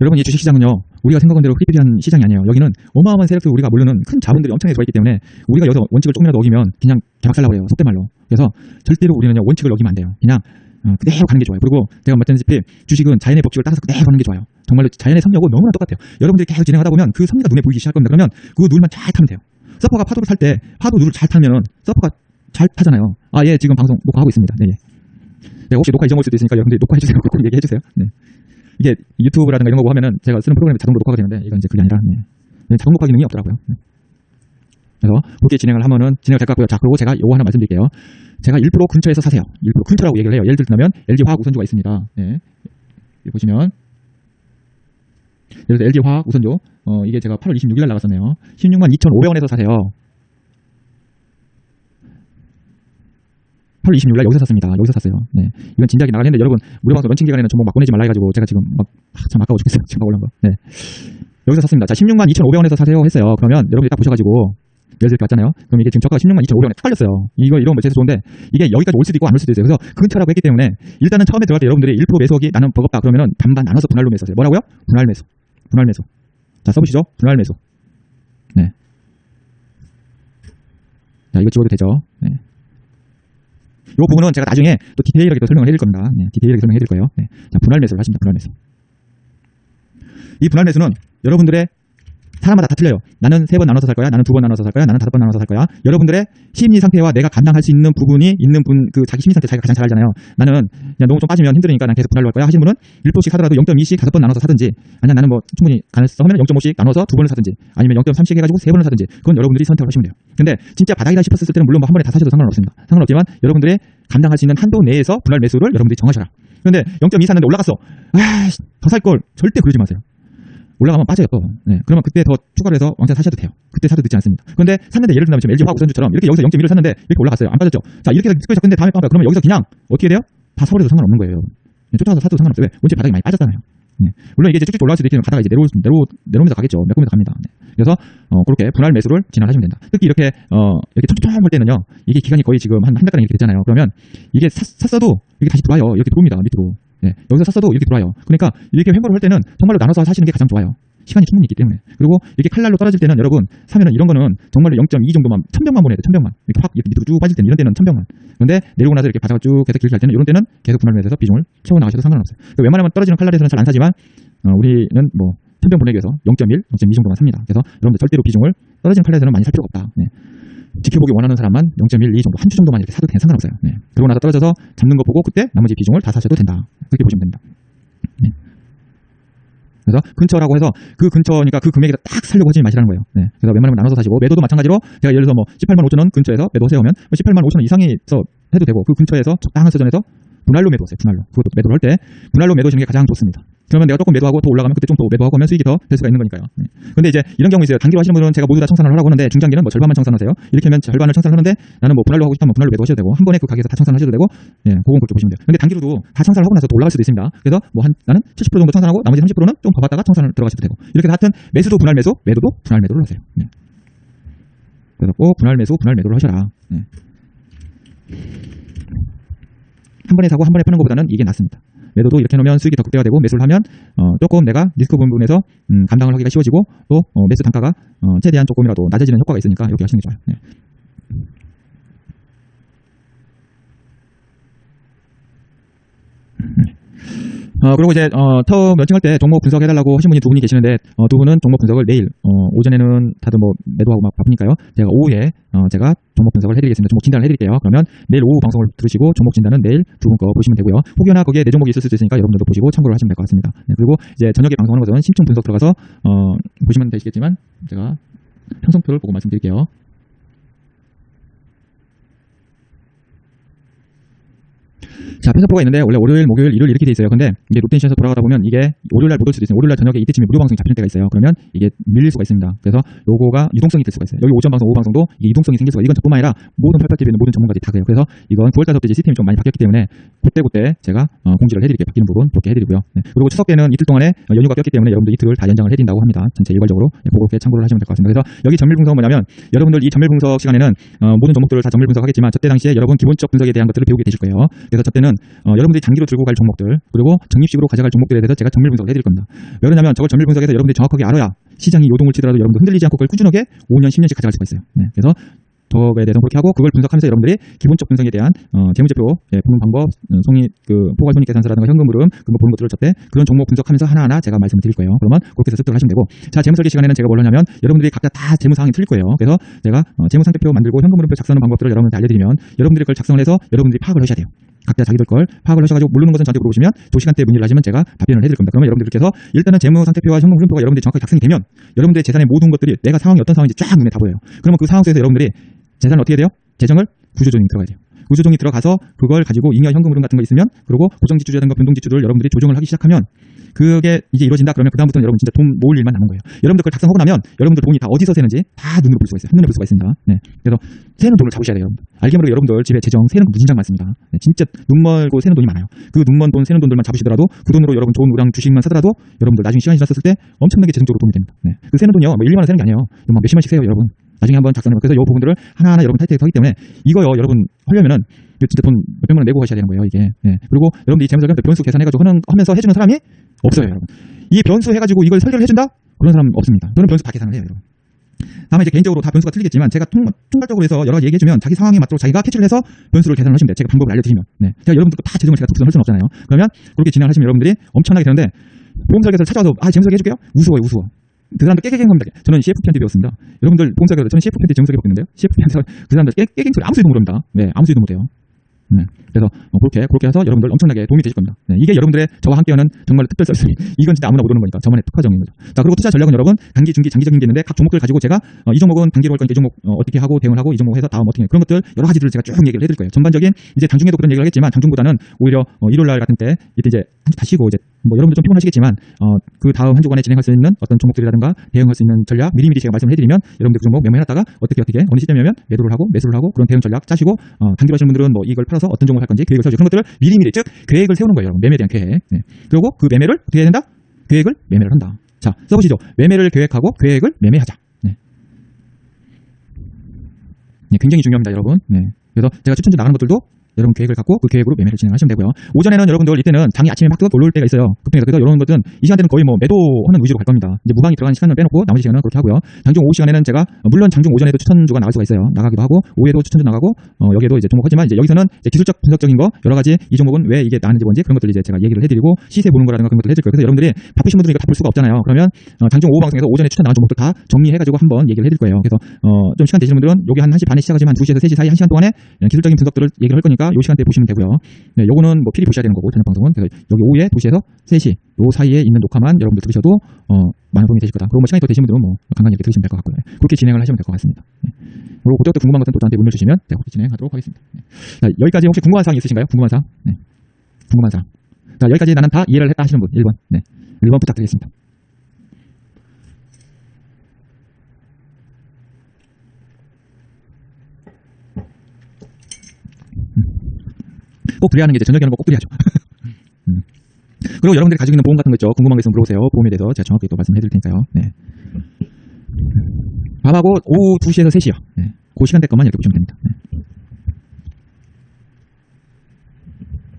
여러분, 이 주식시장은요, 우리가 생각한 대로 프리피한 시장이 아니에요. 여기는 어마어마한 세력들, 우리가 모르는 큰 자본들이 엄청나게 들어있기 때문에 우리가 여기서 원칙을 조금이라도 어기면 그냥 개박살나고 그래요. 속된 말로. 그래서 절대로 우리는요, 원칙을 어기면 안 돼요. 그냥 그대로 가는 게 좋아요. 그리고 제가 말씀드렸다시피 주식은 자연의 법칙을 따라서 그대로 가는 게 좋아요. 정말로 자연의 섭리하고 너무나 똑같아요. 여러분들이 계속 진행하다 보면 그 섭리가 눈에 보이기 시작할 겁니다. 그러면 그 누를만 잘 타면 돼요. 서퍼가 파도를 탈 때 파도 누를 잘 타면은 서퍼가 잘 타잖아요. 아, 예, 지금 방송 녹화하고 있습니다. 네, 예. 네, 혹시 녹화 잊어먹을 수도 있으니까 여러분들이 녹화해주세요. 꼭 얘기해주세요. 네. 이게 유튜브라든가 이런 거 하면은 제가 쓰는 프로그램이 자동으로 녹화가 되는데, 이건 이제 그게 아니라 자동 녹화 기능이 없더라고요. 네. 그래서 그렇게 진행을 하면은 진행이 될 것 같고요. 자, 그리고 제가 요거 하나 말씀드릴게요. 제가 1% 근처에서 사세요. 1% 근처라고 얘기를 해요. 예를 들면 LG화학 우선주가 있습니다. 네. 여기 보시면 예를 들어 LG화학 우선주, 이게 제가 8월 26일 날 나갔었네요. 162,500원에서 사세요. 8월 26일 날 여기서 샀습니다. 여기서 샀어요. 네. 이건 진작에 나가는데 여러분 무료방송 런칭 기간에는 종목 막 보내지 말라 해가지고 제가 지금 참 아까워 죽겠어요. 지금 올라온 거. 네. 여기서 샀습니다. 자, 16만 2,500원에서 사세요 했어요. 그러면 여러분들이 딱 보셔가지고 예를 들게 왔잖아요. 그럼 이게 지금 저가가 16만 2,500원에 툭 깔렸어요. 이런 매체에서 좋은데 이게 여기까지 올 수도 있고 안 올 수도 있어요. 그래서 근처라고 했기 때문에 일단은 처음에 들어갈 때 여러분들이 1% 매수하기 나는 버겁다 그러면은 반반 나눠서 분할로 매수하세요. 뭐라고요? 분할 매수. 분할 매수. 자, 써보시죠. 분할 매수. 네. 자, 이거 지워도 되죠. 네. 이 부분은 제가 나중에 또 디테일하게 또 설명을 해드릴 겁니다. 네, 디테일하게 설명해 드릴 거예요. 네. 자, 분할 매수를 하십니다. 분할 매수. 이 분할 매수는 여러분들의 사람마다 다 틀려요. 나는 3번 나눠서 살 거야. 나는 2번 나눠서 살 거야. 나는 5번 나눠서 살 거야. 여러분들의 심리 상태와 내가 감당할 수 있는 부분이 있는 분, 자기 심리 상태 자기가 가장 잘 알잖아요. 나는 그냥 너무 좀 빠지면 힘드니까 난 계속 분할로 할 거야 하시는 분은 1%씩 사더라도 0.2씩 5번 나눠서 사든지, 아니면 나는 뭐 충분히 가능성 하면 0.5씩 나눠서 2번을 사든지, 아니면 0.3씩 해가지고 3번을 사든지, 그건 여러분들이 선택을 하시면 돼요. 근데 진짜 바닥이다 싶었을 때는 물론 뭐 한 번에 다 사셔도 상관없습니다. 상관없지만 여러분들의 감당할 수 있는 한도 내에서 분할 매수를 여러분들이 정하셔라. 근데 0.2 샀는데 올라갔어. 더 살 걸 절대 그러지 마세요. 올라가면 빠져요 또. 네. 그러면 그때 더 추가로 해서 왕창 사셔도 돼요. 그때 사도 늦지 않습니다. 그런데 샀는데 예를 들면 지금 LG 화학우선주처럼 이렇게 여기서 0.1을 샀는데 이렇게 올라갔어요. 안 빠졌죠. 자, 이렇게 해서 근데 다음에 빠져요. 그러면 여기서 그냥 어떻게 돼요? 다 사버려도 상관없는 거예요. 네, 쫓아가서 사도 상관없어요. 왜? 원체 바닥이 많이 빠졌잖아요. 네. 물론 이게 쭉쭉 올라갈 수도 있겠지만 가다가 이제 내려오면서 가겠죠. 몇 군데 갑니다. 네. 그래서 그렇게 분할 매수를 진행하시면 된다. 특히 이렇게 촉촉할 때는요. 이게 기간이 거의 지금 한 달 가량 이렇게 됐잖아요. 그러면 이게 샀어도 이게 다시 들어와요. 이렇게 들어옵니다. 밑으로. 네. 여기서 샀어도 이렇게 들어와요. 그러니까 이렇게 횡보를 할 때는 정말로 나눠서 사시는 게 가장 좋아요. 시간이 충분히 있기 때문에. 그리고 이렇게 칼날로 떨어질 때는 여러분 사면은 이런 거는 정말로 0.2 정도만 1000병만 보내야 돼. 1000병만. 이렇게 확 이렇게 밑으로 쭉 빠질 때는 이런 때는 1000병만. 그런데 내리고 나서 이렇게 바닥을 쭉 계속 길게 갈 때는 이런 때는 계속 분할 매수해서 비중을 채워 나가셔도 상관없어요. 그러니까 웬만하면 떨어지는 칼날에서는 잘 안 사지만 우리는 뭐 1000병 보내기 위해서 0.1, 0.2 정도만 삽니다. 그래서 여러분들 절대로 비중을 떨어지는 칼날에서는 많이 살 필요가 없다. 네. 지켜보기 원하는 사람만 0.1, 2 정도, 한 주 정도만 이렇게 사도 상관없어요. 네. 그러고 나서 떨어져서 잡는 거 보고 그때 나머지 비중을 다 사셔도 된다. 그렇게 보시면 됩니다. 네. 그래서 근처라고 해서 그 근처니까 그 금액에다 딱 살려고 하지 마시라는 거예요. 네. 그래서 웬만하면 나눠서 사시고, 매도도 마찬가지로 제가 예를 들어서 뭐 18만 5천 원 근처에서 매도하세요 하면 18만 5천 원 이상에서 해도 되고, 그 근처에서 적당한 수준에서 분할로 매도하세요. 분할로. 그것도 매도를 할 때 분할로 매도하시는 게 가장 좋습니다. 그러면 내가 조금 매도하고 더 올라가면 그때 좀 더 매도하고 하면 수익이 더 될 수가 있는 거니까요. 네. 근데 이제 이런 경우 있어요. 단기로 하시는 분은 제가 모두 다 청산을 하라고 하는데 중장기는 뭐 절반만 청산하세요. 이렇게 하면 절반을 청산하는데 나는 뭐 분할로 하고 싶다면 분할로 매도하셔도 되고 한 번에 그 가게에서 다 청산하셔도 되고, 예, 그건 그렇게 보시면 돼요. 근데 단기로도 다 청산을 하고 나서 또 올라갈 수도 있습니다. 그래서 뭐 나는 70% 정도 청산하고 나머지 30%는 좀 더 받다가 청산을 들어가셔도 되고, 이렇게 하여튼 매수도 분할 매수, 매도도 분할 매도를 하세요. 네. 그래서 꼭 분할 매수, 분할 매도를 하셔라. 네. 한 번에 사고 한 번에 파는 것보다는 이게 낫습니다. 매도도 이렇게 놓으면 수익이 더 극대화되고, 매수를 하면 조금 내가 리스크 부분에서 감당을 하기가 쉬워지고, 또 매수 단가가 최대한 조금이라도 낮아지는 효과가 있으니까 이렇게 하시는 게 좋아요. 네. 그리고 이제 처음 런칭할 때 종목 분석해달라고 하신 분이 두 분이 계시는데, 두 분은 종목 분석을 내일 오전에는 다들 뭐 매도하고 막 바쁘니까요. 제가 오후에 제가 종목 분석을 해드리겠습니다. 종목 진단을 해드릴게요. 그러면 내일 오후 방송을 들으시고 종목 진단은 내일 두 분 거 보시면 되고요. 혹여나 거기에 내 종목이 있을 수도 있으니까 여러분들도 보시고 참고를 하시면 될 것 같습니다. 네, 그리고 이제 저녁에 방송하는 것은 심층 분석 들어가서 보시면 되시겠지만 제가 편성표를 보고 말씀드릴게요. 자, 편성표가 있는데 원래 월요일, 목요일, 일요일 이렇게 돼 있어요. 근데 이게 롯데시에서 돌아가다 보면 이게 월요일날 못 올 수도 있어요. 월요일날 저녁에 이때쯤에 무료 방송이 잡히는 때가 있어요. 그러면 이게 밀릴 수가 있습니다. 그래서 요거가 유동성이 될 수가 있어요. 여기 오전 방송, 오후 방송도 이게 유동성이 생길 수가 있어요. 이건 저뿐만 아니라 모든 88TV에 있는 모든 전문가들이 다 그래요. 그래서 이건 9월달부터 이제 시스템이 좀 많이 바뀌었기 때문에 그때 제가 공지를 해드릴게요. 바뀌는 부분 그렇게 해드리고요. 네. 그리고 추석 때는 이틀 동안에 연휴가 꼈기 때문에 여러분들 이틀을 다 연장을 해드린다고 합니다. 전체 일괄적으로 그렇게 참고를 하시면 될 것 같습니다. 그래서 여기 전밀 분석은 뭐냐면, 여러분들 이 전밀 분석 시간에는 모든 종목들을 다 전밀 분석하겠지만 저때 당시에 여러분 기본적 분석에 대한 것들을 배우게 되실 거예요. 그래서 저때는 여러분들이 장기로 들고 갈 종목들, 그리고 적립식으로 가져갈 종목들에 대해서 제가 전밀 분석을 해드릴 겁니다. 왜 그러냐면 저걸 전밀 분석해서 여러분들이 정확하게 알아야 시장이 요동을 치더라도 여러분들 흔들리지 않고 그걸 꾸준하게 5년, 10년씩 가져갈 수가 있어요. 네. 그래서 저거에 대해서 그렇게 하고, 그걸 분석하면서 여러분들이 기본적 분석에 대한 재무제표 보는 방법, 포괄 손익계산서라든가 현금 흐름 그런 거 보는 것들을 저때 그런 종목 분석하면서 하나하나 제가 말씀을 드릴 거예요. 그러면 그렇게 해서 습득을 하시면 되고, 자, 재무설계 시간에는 제가 뭘 하냐면 여러분들이 각자 다 재무 상황이 틀릴 거예요. 그래서 제가 재무상태표 만들고 현금 흐름표 작성하는 방법들을 여러분들한테 알려드리면 여러분들이 그걸 작성을 해서 여러분들이 파악을 하셔야 돼요. 각자 자기들 걸 파악을 하셔가지고 모르는 것은 저한테 물어보시면 그 시간대에 문의를 하시면 제가 답변을 해드릴 겁니다. 그러면 여러분들께서 일단은 재무상태표와 현금 흐름표가 여러분들이 정확하게 작성이 되면 여러분들의 재산의 모든 것들이 내가 상황이 어떤 상황인지 쫙 눈에 다 보여요. 그러면 그 상황 속에서 여러분들이 재산을 어떻게 해야 돼요? 재정을 구조조정이 들어가야 돼요. 그 조정이 들어가서 그걸 가지고 잉여 현금 흐름 같은 거 있으면 그리고 고정 지출이라든가 변동 지출을 여러분들이 조정을 하기 시작하면 그게 이제 이루어진다. 그러면 그다음부터는 여러분 진짜 돈 모을 일만 남은 거예요. 여러분들 그걸 작성하고 나면 여러분들 돈이 다 어디서 새는지 다 눈으로 볼 수가 있어요. 한눈에 볼 수가 있습니다. 네. 그래서 새는 돈을 잡으셔야 돼요. 알게 모르게 여러분들 집에 재정 새는 거 무진장 많습니다. 네. 진짜 눈 멀고 새는 돈이 많아요. 그 눈 먼 돈 새는 돈들만 잡으시더라도 그 돈으로 여러분 좋은 우량 주식만 사더라도 여러분들 나중에 시간이 지났을 때 엄청나게 재정적으로 도움이 됩니다. 네. 그 새는 돈이요. 뭐 1, 2만 원 새는 게 아니에요. 뭐 몇십만씩 세요, 여러분. 나중에 한번 작성해요. 그래서 이 부분들을 하나하나 여러분 타이트하게 하기 때문에 이거요, 여러분 하려면은 진짜 돈 몇백만 원 내고 가셔야 되는 거예요, 이게. 네. 그리고 여러분들이 재무설계 변수 계산해가지고 하면서 해주는 사람이 없어요, 여러분. 이 변수 해가지고 이걸 설계를 해준다? 그런 사람 없습니다. 저는 변수 다 계산을 해요, 여러분. 다만 이제 개인적으로 다 변수가 틀리겠지만 제가 총괄적으로 해서 여러 가지 얘기해주면 자기 상황에 맞도록 자기가 캐치를 해서 변수를 계산을 하시면 돼요. 제가 방법을 알려드리면. 네. 제가 여러분들 다 재정을 제가 독선할 수는 없잖아요. 그러면 그렇게 진행을 하시면 여러분들이 엄청나게 되는데 보험설계사를 찾아와서 재무설계 해줄게요? 우스워요, 우스워. 그 사람들 깨갱 합니다. 저는 CFP한테 배웠습니다. 여러분들 보험설계사 저는 CFP한테 재무설계 배우고 있는데요. CFP한테서 그 사람들 깨갱 소리 아무 소리도 모릅니다. 네, 아무 소리도 못해요. 네. 그래서 그렇게 해서 여러분들 엄청나게 도움이 되실 겁니다. 네. 이게 여러분들의 저와 함께하는 정말 특별 서비스. 이건 진짜 아무나 못 오는 거니까 저만의 특화적인 거죠. 자, 그리고 투자 전략은 여러분 단기, 중기, 장기적인 게 있는데 각 종목들 가지고 제가 이 종목은 단기로 할 거니까 이 종목 어떻게 하고 대응을 하고 이 종목 해서 다음 어떻게 그런 것들 여러 가지들을 제가 쭉 얘기를 해드릴 거예요. 전반적인 이제 장중에도 그런 얘기를 하겠지만 장중보다는 오히려 일요일 날 같은 때 이때 이제 한 주 다 쉬고 이제 뭐 여러분들 좀 피곤하시겠지만 그 다음 한 주간에 진행할 수 있는 어떤 종목들이라든가 대응할 수 있는 전략 미리미리 제가 말씀을 해드리면 여러분들 그 종목 메모해놨다가 어떻게 어느 시점이면 매도를 하고 매수를 하고 그런 대응 전략 짜시고 단기로 하시는 분들은 뭐 이걸 팔아서 어떤 종목을 할 건지 계획을 세우죠. 그런 것들을 미리미리 즉 계획을 세우는 거예요. 여러분. 매매에 대한 계획. 네. 그리고 그 매매를 어떻게 해야 된다? 계획을 매매를 한다. 자, 써보시죠. 매매를 계획하고 계획을 매매하자. 네. 네, 굉장히 중요합니다, 여러분. 네. 그래서 제가 추천주 나가는 것들도 여러분 계획을 갖고 그 계획으로 매매를 진행하시면 되고요. 오전에는 여러분들 이때는 장이 아침에 막 올라올 때가 있어요. 급등해서. 그래서 이런 것들은 이 시간대는 거의 뭐 매도하는 위주로 갈 겁니다. 이제 무방이 들어가는 시간을 빼놓고 나머지 시간은 그렇게 하고요. 장중 오후 시간에는 제가 물론 장중 오전에도 추천주가 나갈 수가 있어요. 나가기도 하고 오후에도 추천주 나가고 여기에도 이제 종목 하지만 이제 여기서는 이제 기술적 분석적인 거 여러 가지 이 종목은 왜 이게 나는지 뭔지 그런 것들 이제 제가 얘기를 해드리고 시세 보는 거라든가 그런 것들 해줄 거예요. 그래서 여러분들이 바쁘신 분들은 이거 다 볼 수가 없잖아요. 그러면 장중 오후 방송에서 오전에 추천 나간 종목들 다 정리해가지고 한번 얘기를 해드릴 거예요. 그래서 좀 시간 되시는 분들은 여기 한 1시 반에 시작하지만 2시에서 3시 사이 1시간 동안에 기술적인 분석들을 얘기를 할 거니까 이 시간대에 보시면 되고요. 네, 요거는 뭐 필히 보셔야 되는 거고 저녁 방송은 그래서 여기 오후에 2시에서 3시 요 사이에 있는 녹화만 여러분들 들으셔도 많은 도움이 되실 거다. 그리고 뭐 시간이 더 되신 분들은 뭐 간간히 이렇게 들으시면 될 것 같고요. 네, 그렇게 진행을 하시면 될 것 같습니다. 네. 그리고 그때부터 궁금한 것은 또 저한테 문의를 주시면 제가 그렇게 진행하도록 하겠습니다. 네. 자, 여기까지 혹시 궁금한 사항 있으신가요? 궁금한 사항? 네. 궁금한 사항. 자, 여기까지 나는 다 이해를 했다 하시는 분 1번. 네. 1번 부탁드리겠습니다. 꼭 그래야 하는 게 이제 저녁에 하는 거 꼭 그래야죠. 그리고 여러분들이 가지고 있는 보험 같은 거 있죠. 궁금한 거 있으면 물어보세요. 보험에 대해서 제가 정확히 또 말씀해 드릴 테니까요. 네. 밤하고 오후 2시에서 3시요. 네. 그 시간대 것만 이렇게 보시면 됩니다. 네.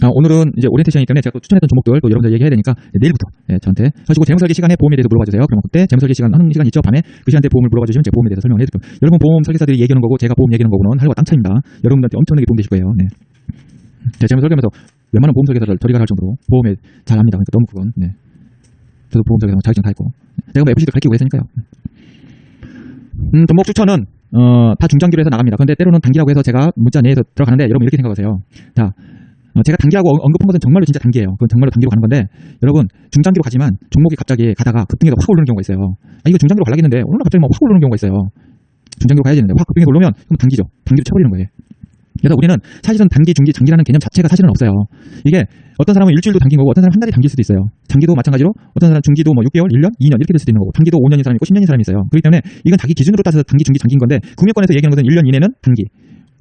오늘은 이제 오리엔테이션이기 때문에 제가 또 추천했던 종목들 또 여러분들 얘기해야 되니까 내일부터 내일부터 하시고 재무설계 시간에 보험에 대해서 물어봐 주세요. 그러면 그때 재무설계 시간 하는 시간 있죠. 밤에 그 시간대에 보험을 물어봐 주시면 제가 보험에 대해서 설명을 해드릴게요. 여러분 보험 설계사들이 얘기하는 거고 제가 보험 얘기하는 거고는 하루가 땅 차이입니다. 여러분들한테 엄청나게 도움 되실 거예요. 네. 제가 재무설계하면서 웬만한 보험 설계사를 저리가 할 정도로 보험에 잘 압니다. 그러니까 너무 그건. 네. 저도 보험 설계사 자격증 다 있고 제가 뭐 FC도 가르치고 했으니까요. 종목 추천은 다 중장기로 해서 나갑니다. 근데 때로는 단기라고 해서 제가 문자 내에서 들어가는데 여러분 이렇게 생각하세요. 자, 제가 단기라고 언급한 것은 정말로 진짜 단기예요. 그건 정말로 단기로 가는 건데 여러분 중장기로 가지만 종목이 갑자기 가다가 급등해서 확 오르는 경우가 있어요. 이거 중장기로 가려겠는데 오늘 갑자기 막 확 오르는 경우가 있어요. 중장기로 가야 되는데 확 급등해서 오르면 그럼 단기죠. 단기로 쳐버리는 거예요. 그래서 우리는 사실은 단기, 중기, 장기라는 개념 자체가 사실은 없어요. 이게 어떤 사람은 일주일도 단기인 거고 어떤 사람은 한 달이 단기일 수도 있어요. 장기도 마찬가지로 어떤 사람은 중기도 뭐 6개월, 1년, 2년 이렇게 될 수도 있는 거고 단기도 5년인 사람이 있고 10년인 사람이 있어요. 그렇기 때문에 이건 자기 기준으로 따져서 단기, 중기, 장기인 건데 금융권에서 얘기하는 것은 1년 이내는 단기,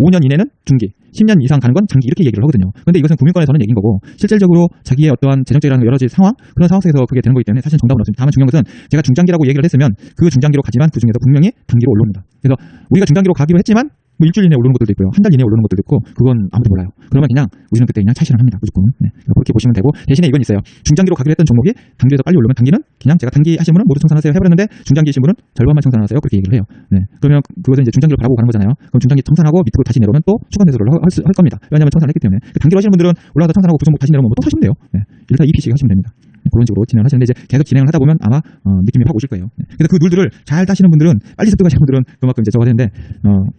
5년 이내는 중기, 10년 이상 가는 건 장기 이렇게 얘기를 하거든요. 근데 이것은 금융권에서는 얘기인 거고 실질적으로 자기의 어떠한 재정적이라는 여러 가지 상황 그런 상황 속에서 그게 되는 거기 때문에 사실 정답은 없습니다. 다만 중요한 것은 제가 중장기라고 얘기를 했으면 그 중장기로 가지만 그 중에서 분명히 단기로 올라옵니다. 그래서 우리가 중장기로 가기로 했지만 뭐 일주일 이내에 오르는 것들도 있고요. 한 달 이내에 오르는 것들도 있고 그건 아무도 몰라요. 그러면 그냥 우리는 그때 그냥 차실현 합니다. 무조건. 네. 그렇게 보시면 되고 대신에 이건 있어요. 중장기로 가기로 했던 종목이 단기에서 빨리 오르면 단기는 그냥 제가 단기 하신 분은 모두 청산하세요 해버렸는데 중장기이신 분은 절반만 청산하세요. 그렇게 얘기를 해요. 네. 그러면 그것은 이제 중장기로 바라보고 가는 거잖아요. 그럼 중장기 청산하고 밑으로 다시 내려오면 또 추가 매수를 할 겁니다. 왜냐하면 청산을 했기 때문에. 단기로 하시는 분들은 올라가서 청산하고 그 종목 다시 내려오면 뭐 또 하시면 돼요. 네. 1타 2피씩 하시면 됩니다. 그런 식으로 진행을 하시는데 이제 계속 진행을 하다 보면 아마 느낌이 확 오실 거예요. 네. 그래서 그 룰들을 잘 따시는 분들은 빨리 습득하시는 분들은 그만큼 이제 저가 되는데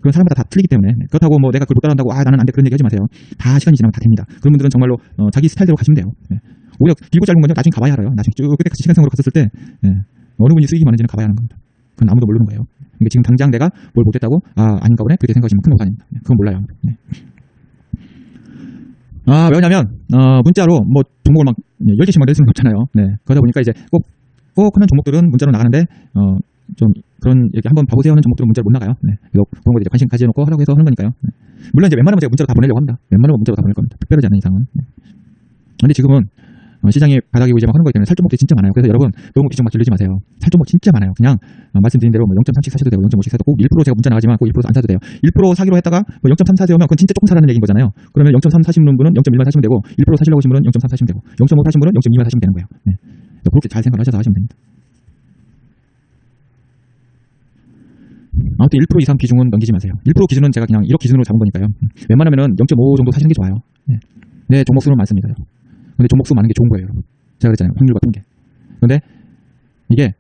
그런 사람마다 다 틀리기 때문에 네. 그렇다고 뭐 내가 그걸 못 따라한다고 나는 안 돼 그런 얘기 하지 마세요. 다 시간이 지나면 다 됩니다. 그런 분들은 정말로 자기 스타일대로 가시면 돼요. 네. 오히려 길고 짧은 건요 나중에 가봐야 알아요. 나중에 쭉 끝까지 시간상으로 갔었을 때 네. 어느 분이 수익이 많은지는 가봐야 하는 겁니다. 그건 아무도 모르는 거예요. 그러니까 지금 당장 내가 뭘 못했다고 아닌가 보네 그렇게 생각하시면 큰 오산입니다. 네. 그건 몰라요. 네. 왜냐면 문자로 뭐 종목을 막 10개씩 막 낼 수는 없잖아요. 네. 그러다 보니까 이제 꼭 하는 종목들은 문자로 나가는데 좀 그런 이렇게 한번 봐보세요 하는 종목들은 문자로 못 나가요. 네. 그래서 그런 거 이제 관심 가져놓고 하라고 해서 하는 거니까요. 네. 물론 이제 웬만하면 제가 문자로 다 보내려고 합니다. 웬만하면 문자로 다 보낼 겁니다. 특별하지 않은 이상은. 네. 근데 지금은 시장이 바닥이고 이제 막 하는 거기 때문에 살 종목들이 진짜 많아요. 그래서 여러분 너무 비중 막 질르지 마세요. 살 종목 진짜 많아요. 그냥 말씀드린 대로 뭐 0.3씩 사셔도 되고 0.5씩 사도 꼭 1% 제가 문자 나가지만 꼭 1%안 사도 돼요. 1% 사기로 했다가 뭐 0.3 사세요면 그건 진짜 조금 사라는 얘기인 거잖아요. 그러면 0.3 사시는 분은 0.1만 사시면 되고 1% 사시려고 하시는 분은 0.3 사시면 되고 0.5 사시는 분은 0.2만 사시면 되는 거예요. 네. 그렇게 잘 생각을 하셔서 하시면 됩니다. 아무튼 1% 이상 비중은 넘기지 마세요. 1% 기준은 제가 그냥 1억 기준으로 잡은 거니까요. 웬만하면은 0.5 정도 사시는 게 좋아요. 네. 네, 종목 수는 많습니다. 근데 종목 수 많은 게 좋은 거예요, 여러분. 제가 그랬잖아요. 확률과 통계. 근데 이게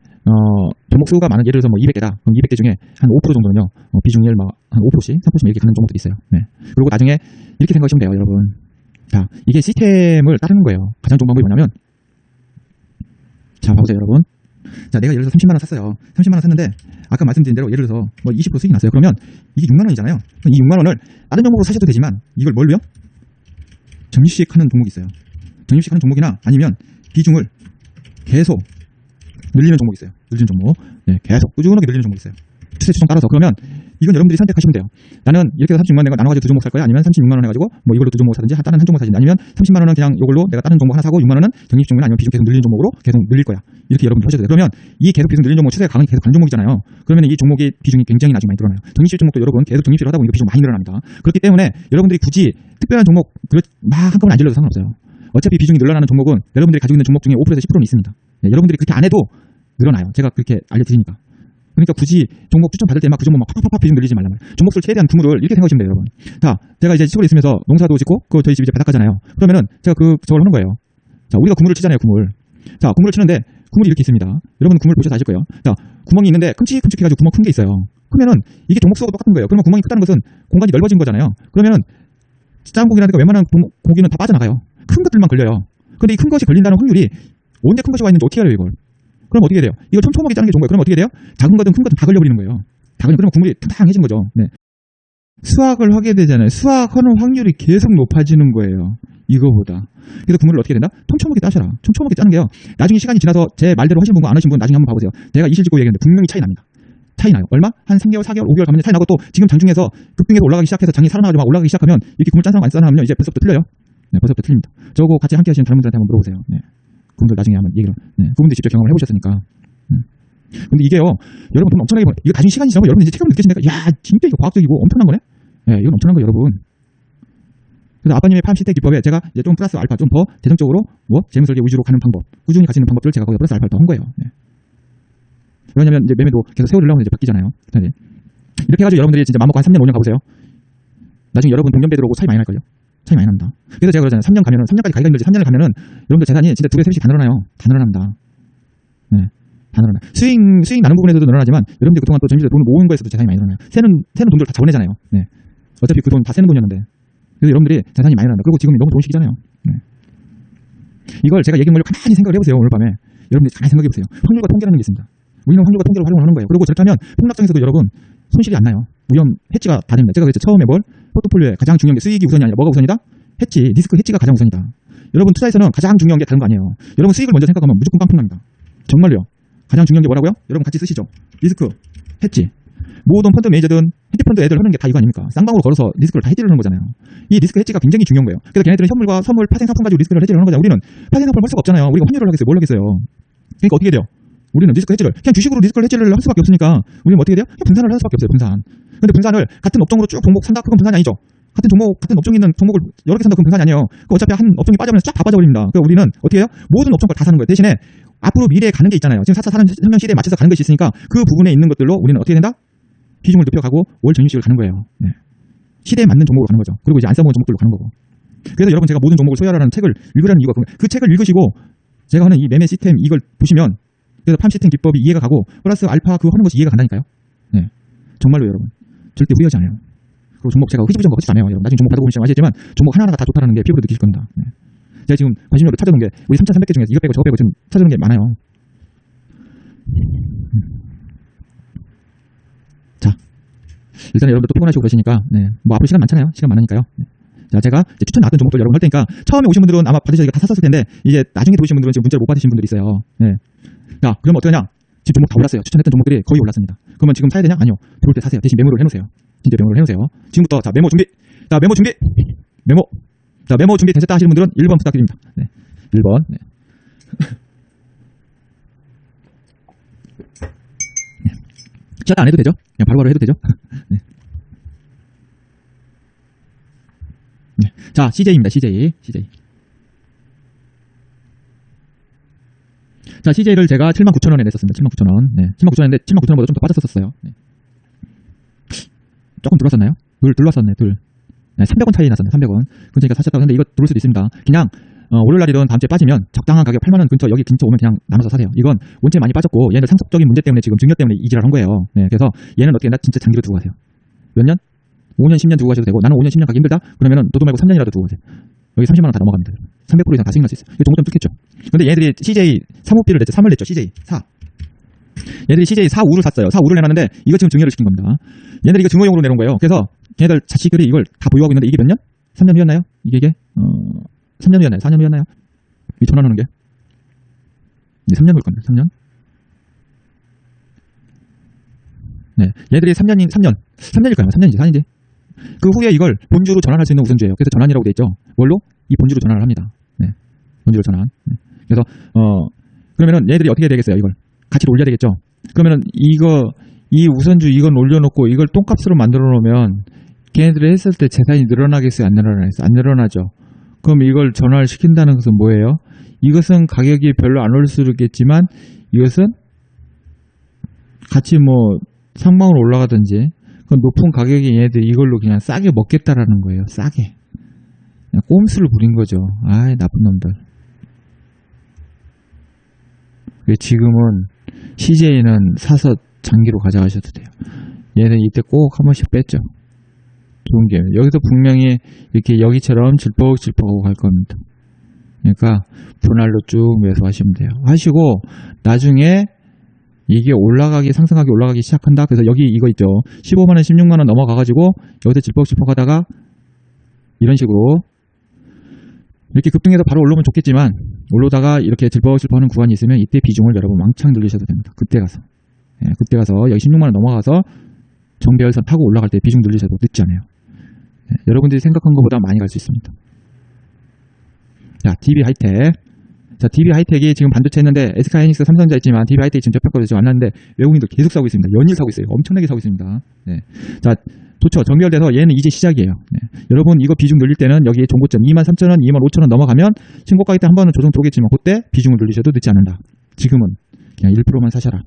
종목 수가 많은, 예를 들어서 뭐 200개다. 그럼 200개 중에 한 5% 정도는요. 비중을 막 한 5%씩, 3%씩 이렇게 가는 종목들이 있어요. 네. 그리고 나중에 이렇게 생각하시면 돼요, 여러분. 자, 이게 시스템을 따르는 거예요. 가장 좋은 방법이 뭐냐면, 자, 봐보세요, 여러분. 자, 내가 예를 들어서 30만 원 샀어요. 30만 원 샀는데 아까 말씀드린 대로 예를 들어서 뭐 20% 수익이 났어요. 그러면 이게 6만 원이잖아요. 이 6만 원을 다른 종목으로 사셔도 되지만 이걸 뭘로요? 적립식 하는 종목이 있어요. 적립식 하는 종목이나 아니면 비중을 계속 늘리는 종목이 있어요. 늘리는 종목. 네, 계속 꾸준하게 늘리는 종목이 있어요. 추세 추정 따라서. 그러면 이건 여러분들이 선택하시면 돼요. 나는 이렇게 해서 36만 원 내가 나눠가지고 두 종목 살 거야. 아니면 36만 원 해가지고 뭐 이걸로 두 종목 사든지 다른 한 종목 사든지, 아니면 30만 원은 그냥 이걸로 내가 다른 종목 하나 사고 6만 원은 적립식 종목이나 아니면 비중 계속 늘리는 종목으로 계속 늘릴 거야. 이렇게 여러분들 하셔도 돼요. 그러면 이 계속 비중 늘리는 종목 추세가 계속 가는 종목이잖아요. 그러면 이 종목의 비중이 굉장히 나중에 많이 늘어나요. 적립식 종목도 여러분 계속 적립식을 하다 보니까 비중 많이 늘어납니다. 그렇기 때문에 여러분들이 굳이 특별한 종목 막 한꺼번에 안 질러도 상관없어요. 어차피 비중이 늘어나는 종목은 여러분들이 가지고 있는 종목 중에 5%에서 10%는 있습니다. 네, 여러분들이 그렇게 안 해도 늘어나요. 제가 그렇게 알려드리니까. 그러니까 굳이 종목 추천 받을 때 막 그 종목 막 팍팍팍 비중 늘리지 말란 말이에요. 종목수를 최대한 구물을 이렇게 생각하시면 돼요, 여러분. 자, 제가 이제 시골에 있으면서 농사도 짓고 저희 집 이제 바닷가잖아요. 그러면은 제가 저걸 하는 거예요. 자, 우리가 구물을 치잖아요, 구물. 자, 구물을 치는데 구물이 이렇게 있습니다. 여러분 구물 보셔서 아실 거예요. 자, 구멍이 있는데 큼직큼직 해가지고 구멍 큰 게 있어요. 그러면은 이게 종목 수하고 똑같은 거예요. 그러면 구멍이 크다는 것은 공간이 넓어진 거잖아요. 그러면은 작은 고기라든가 웬만한 고기는 다 빠져나가요. 큰 것들만 걸려요. 근데 이 큰 것이 걸린다는 확률이, 언제 큰 것이 와 있는지 어떻게 알아요, 이걸? 그럼 어떻게 돼요? 이걸 촘촘하게 짜는 게 좋은 거예요. 그럼 어떻게 돼요? 작은 거든 큰 거든 다 걸려버리는 거예요. 그러면 국물이 탕탕해진 거죠. 네. 수확을 하게 되잖아요. 수확하는 확률이 계속 높아지는 거예요. 이거보다. 그래서 국물을 어떻게 된다? 촘촘하게 따셔라. 촘촘하게 짜는 게요. 나중에 시간이 지나서 제 말대로 하신 분과 안 하신 분 나중에 한번 봐보세요. 제가 이실직고 얘기했는데 분명히 차이 납니다. 차이 나요. 얼마? 한 3개월, 4개월, 5개월 가면 차이 나고, 또 지금 장중에서 급등해서 올라가기 시작해서 장이 살아나가지고 막 올라가기 시작하면 이렇게 국물 짠 사람 안 짠 사람은요, 이제 벌써부터 틀려요. 네, 벌써부터 틀립니다. 저거 같이 함께 하시는 다른 분들한테 한번 물어보세요. 네. 그분들 나중에 한번 얘기를, 네, 그분들 직접 경험을 해보셨으니까. 근데 이게요, 여러분 돈 엄청나게 이거 나중에 시간이 지나면 여러분 이제 체감을 느끼시니까, 야, 진짜 이거 과학적이고 엄청난 거네? 네, 이건 엄청난 거예요, 여러분. 그래서 아빠님의 팜 시스템 기법에 제가 이제 좀 플러스 알파, 좀 더 대중적으로 뭐 재무설계 위주로 가는 방법, 꾸준히 가시는 방법들을 제가 거기에 플러스 알파를 더 한 거예요. 네. 왜냐면 이제 매매도 계속 세월을 이제 바뀌잖아요. 네. 이렇게 해가지고 여러분들이 진짜 맘먹고 한 3년, 5년 가보세요. 나중에 여러분 동년배 들어오고 차이 많이 날걸요? 차이 많이 납니다. 그래서 제가 그러잖아요. 3년 가면은, 3년까지 가기가 힘들지, 3년을 가면은 여러분들 재산이 진짜 2배, 3배씩 다 늘어나요. 다 늘어납니다. 네. 다 늘어나. 수익 나는 부분에서도 늘어나지만, 여러분들 그동안 또 점심때 돈을 모은 거에서도 재산이 많이 늘어나요. 새는 돈들 다 저번에잖아요. 네. 어차피 그 돈 다 쓰는 돈이었는데. 그래서 여러분들이 재산이 많이 늘어난다. 그리고 지금이 너무 좋은 시기잖아요. 네. 이걸 제가 얘기한 걸로 가만히 생각을 해보세요. 오늘 밤에. 여러분들이 가만히 생각해보세요. 확률과 통계라는 게 있습니다. 우리는 확률과 통계를 활용을 하는 거예요. 그리고 저렇게 하면 폭락장에서도 여러분 손실이 안 나요. 위험 해지가 다 됩니다. 제가 그랬죠. 처음에 포트폴리오에 가장 중요한 게 수익이 우선이 아니라 뭐가 우선이다? 리스크 해지가 가장 우선이다. 여러분 투자에서는 가장 중요한 게 다른 거 아니에요. 여러분 수익을 먼저 생각하면 무조건 깡통 납니다. 정말요. 가장 중요한 게 뭐라고요? 여러분 같이 쓰시죠. 리스크, 해지. 모든 펀드 매니저든 헤지펀드 애들 하는 게 다 이거 아닙니까? 쌍방으로 걸어서 리스크를 다 해지를 하는 거잖아요. 이 리스크 해지가 굉장히 중요한 거예요. 그래서 걔네들은 현물과 선물, 파생 상품 가지고 리스크를 해지를 하는 거잖아요. 우리는 파생 상품을 할 수가 없잖아요. 우리가 환율을 하겠어요. 뭘 하겠어요? 그러니까 어떻게 돼요? 우리는 리스크 해지를 그냥 주식으로 리스크를 해지를 할 수밖에 없으니까 우리는 어떻게 돼요? 그냥 분산을 할 수밖에 없어요. 분산. 근데 분산을 같은 업종으로 쭉 종목 산다? 그건 분산이 아니죠. 같은 종목, 같은 업종에 있는 종목을 여러 개 산다? 그건 분산이 아니에요. 어차피 한 업종이 빠져버리면 쫙 다 빠져버립니다. 그러니까 우리는 어떻게 해요? 모든 업종 걸 다 사는 거예요. 대신에 앞으로 미래에 가는 게 있잖아요. 지금 4차 산업 시대에 맞춰서 가는 것이 있으니까 그 부분에 있는 것들로 우리는 어떻게 된다? 비중을 높여가고 월 전유식을 가는 거예요. 네. 시대에 맞는 종목으로 가는 거죠. 그리고 이제 안 써먹은 종목들로 가는 거고. 그래서 여러분 제가 모든 종목을 소유하라는 책을 읽으라는 이유가 그 책을 읽으시고 제가 하는 이 매매 시스템 이걸 보시면, 그래서 팜 시스템 기법이 이해가 가고 플러스 알파 그거 하는 것이 이해가 간다니까요. 네. 정말로 여러분 절대 후회하지 않아요. 그리고 종목 제가 흐지부지 거짓 안 해요. 여러분 나중에 종목 받아보면 아시겠지만 종목 하나하나가 다 좋다는 게 피부로 느끼실 겁니다. 네. 제가 지금 관심력으로 찾아놓은 게 우리 3,300개 중에서 이거 빼고 저거 빼고 지금 찾아놓은 게 많아요. 자, 일단 여러분들 또 피곤하시고 그러시니까 네. 뭐 앞으로 시간 많잖아요. 시간 많으니까요. 네. 자, 제가 이제 추천 나왔던 종목들 여러분 할 테니까 처음에 오신 분들은 아마 받으셔서 다 샀었을 텐데 이제 나중에 들어오신 분들은 지금 문자를 못 받으신 분들이 있어요. 네. 자, 그러면 어떠냐? 지금 종목 다 올랐어요. 추천했던 종목들이 거의 올랐습니다. 그러면 지금 사야 되냐? 아니요. 들어올 때 사세요. 대신 메모를 해놓으세요. 진짜 메모를 해놓으세요. 지금부터 자 메모 준비. 자 메모 준비. 메모. 자 메모 준비 되셨다 하시는 분들은 1번 부탁드립니다. 네. 1번. 네. 시작 안 해도 되죠? 그냥 바로바로 해도 되죠? 네. 네. 자, CJ입니다. CJ. 자, CJ를 제가 79,000원에 냈었습니다. 79,000원. 네. 79,000원인데 79,000원보다 좀 더 빠졌었어요. 네. 조금 들어왔었나요? 들어왔었네. 네, 300원 차이 났었네. 300원. 그러니까 사셨다고 했는데 이거 들어올 수도 있습니다. 그냥 월요일 날이든 다음 주에 빠지면 적당한 가격 8만 원 근처 여기 근처 오면 그냥 나눠서 사세요. 이건 원체 많이 빠졌고 얘는 상속적인 문제 때문에 지금 증여 때문에 이지랄 한 거예요. 네, 그래서 얘는 어떻게 나 진짜 장기로 두고 가세요. 몇 년? 5년, 10년 두고 가셔도 되고 나는 5년, 10년 가기 힘들다? 그러면은 너도 말고 3년이라도 두고 가세요. 여기 30만 원 다 넘어갑니다. 300% 이상 다 수익 날 수 있어요. 이거 종목 좀 뚫겠죠. 근데 얘네들이 CJ 3호비를 냈죠. 3을 냈죠. CJ 4. 얘들이 CJ 4, 5를 샀어요. 4, 5를 내놨는데 이거 지금 증여를 시킨 겁니다. 얘네들이 이거 증여용으로 내놓은 거예요. 그래서 걔네들 자식들이 이걸 다 보유하고 있는데 이게 몇 년? 3년 후였나요? 이게 3년 후였나요? 4년 후였나요? 이 전환하는 게 3년 걸 겁니다. 3년. 네, 얘들이 3년일 거예요. 3년이지. 그 후에 이걸 본주로 전환할 수 있는 우선주예요. 그래서 전환이라고 돼 있죠. 뭘로? 이 본주로 전환을 합니다. 네, 본주로 전환. 네. 그래서 그러면은 얘들이 어떻게 해야 되겠어요? 이걸 가치를 올려야 되겠죠. 그러면은 이 우선주 이건 올려놓고 이걸 똥값으로 만들어 놓으면 걔네들이 했을 때 재산이 늘어나겠어요? 안 늘어나겠어요? 안 늘어나죠. 그럼 이걸 전환을 시킨다는 것은 뭐예요? 이것은 가격이 별로 안 오를 수도 있겠지만 이것은 같이 뭐 상방으로 올라가든지 그 높은 가격에 얘네들이 이걸로 그냥 싸게 먹겠다라는 거예요. 싸게. 그냥 꼼수를 부린 거죠. 아이 나쁜 놈들. 지금은 CJ는 사서 장기로 가져가셔도 돼요. 얘는 이때 꼭 한 번씩 뺐죠. 좋은 게 여기서 분명히 이렇게 여기처럼 질퍽질퍽하고 갈 겁니다. 그러니까 분할로 쭉 매수하시면 돼요. 하시고 나중에 이게 상승하기 올라가기 시작한다. 그래서 여기 이거 있죠. 15만원, 16만원 넘어가가지고 여기서 질퍽질퍽하다가 이런 식으로 이렇게 급등해서 바로 올라오면 좋겠지만 올라오다가 이렇게 질퍽질퍽하는 구간이 있으면 이때 비중을 여러분 왕창 늘리셔도 됩니다. 그때 가서 여기 16만원 넘어가서 정배열선 타고 올라갈 때 비중 늘리셔도 늦지 않아요. 네, 여러분들이 생각한 것보다 많이 갈 수 있습니다. 자, DB 하이텍이 지금 반도체 했는데 SK하이닉스 삼성전자 있지만 DB 하이텍이 지금 접혔거든요. 지금 안 났는데 외국인들 계속 사고 있습니다. 연일 사고 있어요. 엄청나게 사고 있습니다. 네. 자, 좋죠. 정비열돼서 얘는 이제 시작이에요. 네. 여러분 이거 비중 늘릴 때는 여기에 종고점 23,000원, 25,000원 넘어가면 신고가 때 한 번은 조정 들어오겠지만 그때 비중을 늘리셔도 늦지 않는다. 지금은 그냥 1%만 사셔라.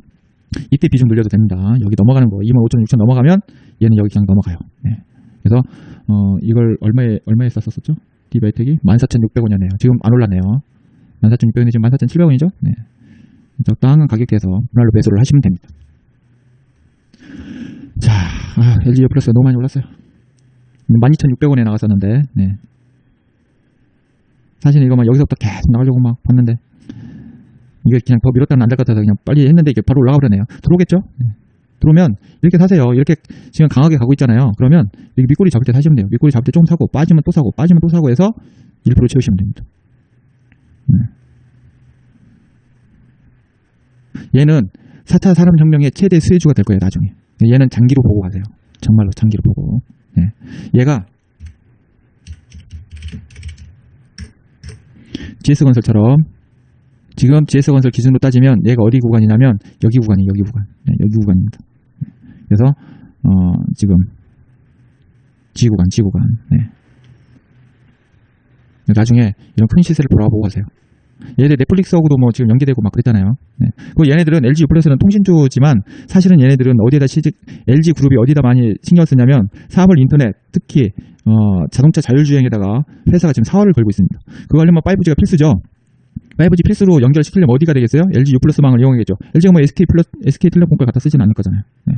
이때 비중 늘려도 됩니다. 여기 넘어가는 거 25,000원, 6,000원 넘어가면 얘는 여기 그냥 넘어가요. 네. 그래서 이걸 얼마에 샀었죠? DB 하이텍이 14,600원이었네요. 지금 안 올랐네요. 14,600원이 지금 14,700원이죠? 네. 적당한 가격대에서 분할로 매수를 하시면 됩니다. 자, LG 플러스가 너무 많이 올랐어요. 12,600원에 나갔었는데, 네. 사실 이거 막 여기서부터 계속 나가려고 막 봤는데, 이게 그냥 더 밀었다는 안 될 것 같아서 그냥 빨리 했는데 이게 바로 올라가 버렸네요. 들어오겠죠? 네. 들어오면 이렇게 사세요. 이렇게 지금 강하게 가고 있잖아요. 그러면 여기 밑꼬리 잡을 때 사시면 돼요. 밑꼬리 잡을 때 조금 사고, 빠지면 또 사고, 빠지면 또 사고 해서 1% 채우시면 됩니다. 얘는 4차 산업혁명의 최대 수혜주가 될 거예요. 나중에. 얘는 장기로 보고 가세요. 정말로 장기로 보고. 네. 얘가 GS건설처럼 지금 GS건설 기준으로 따지면 얘가 어디 구간이냐면 여기 구간이에요. 여기 구간. 네, 여기 구간입니다. 그래서 지금 G구간. 네. 나중에 이런 큰 시세를 돌아보고 가세요. 얘들 넷플릭스하고도 뭐 지금 연계되고 막 그랬잖아요. 네. 그리고 얘네들은 LG U+는 통신주지만 사실은 얘네들은 어디에다 LG 그룹이 어디다 많이 신경 쓰냐면 사물 인터넷, 특히 자동차 자율주행에다가 회사가 지금 사활을 걸고 있습니다. 그거 하려면 5G가 필수죠. 5G 필수로 연결시키려면 어디가 되겠어요? LG U+망을 이용하겠죠. LG가 뭐 SK텔레콤까지 갖다 쓰지는 않을 거잖아요. 네.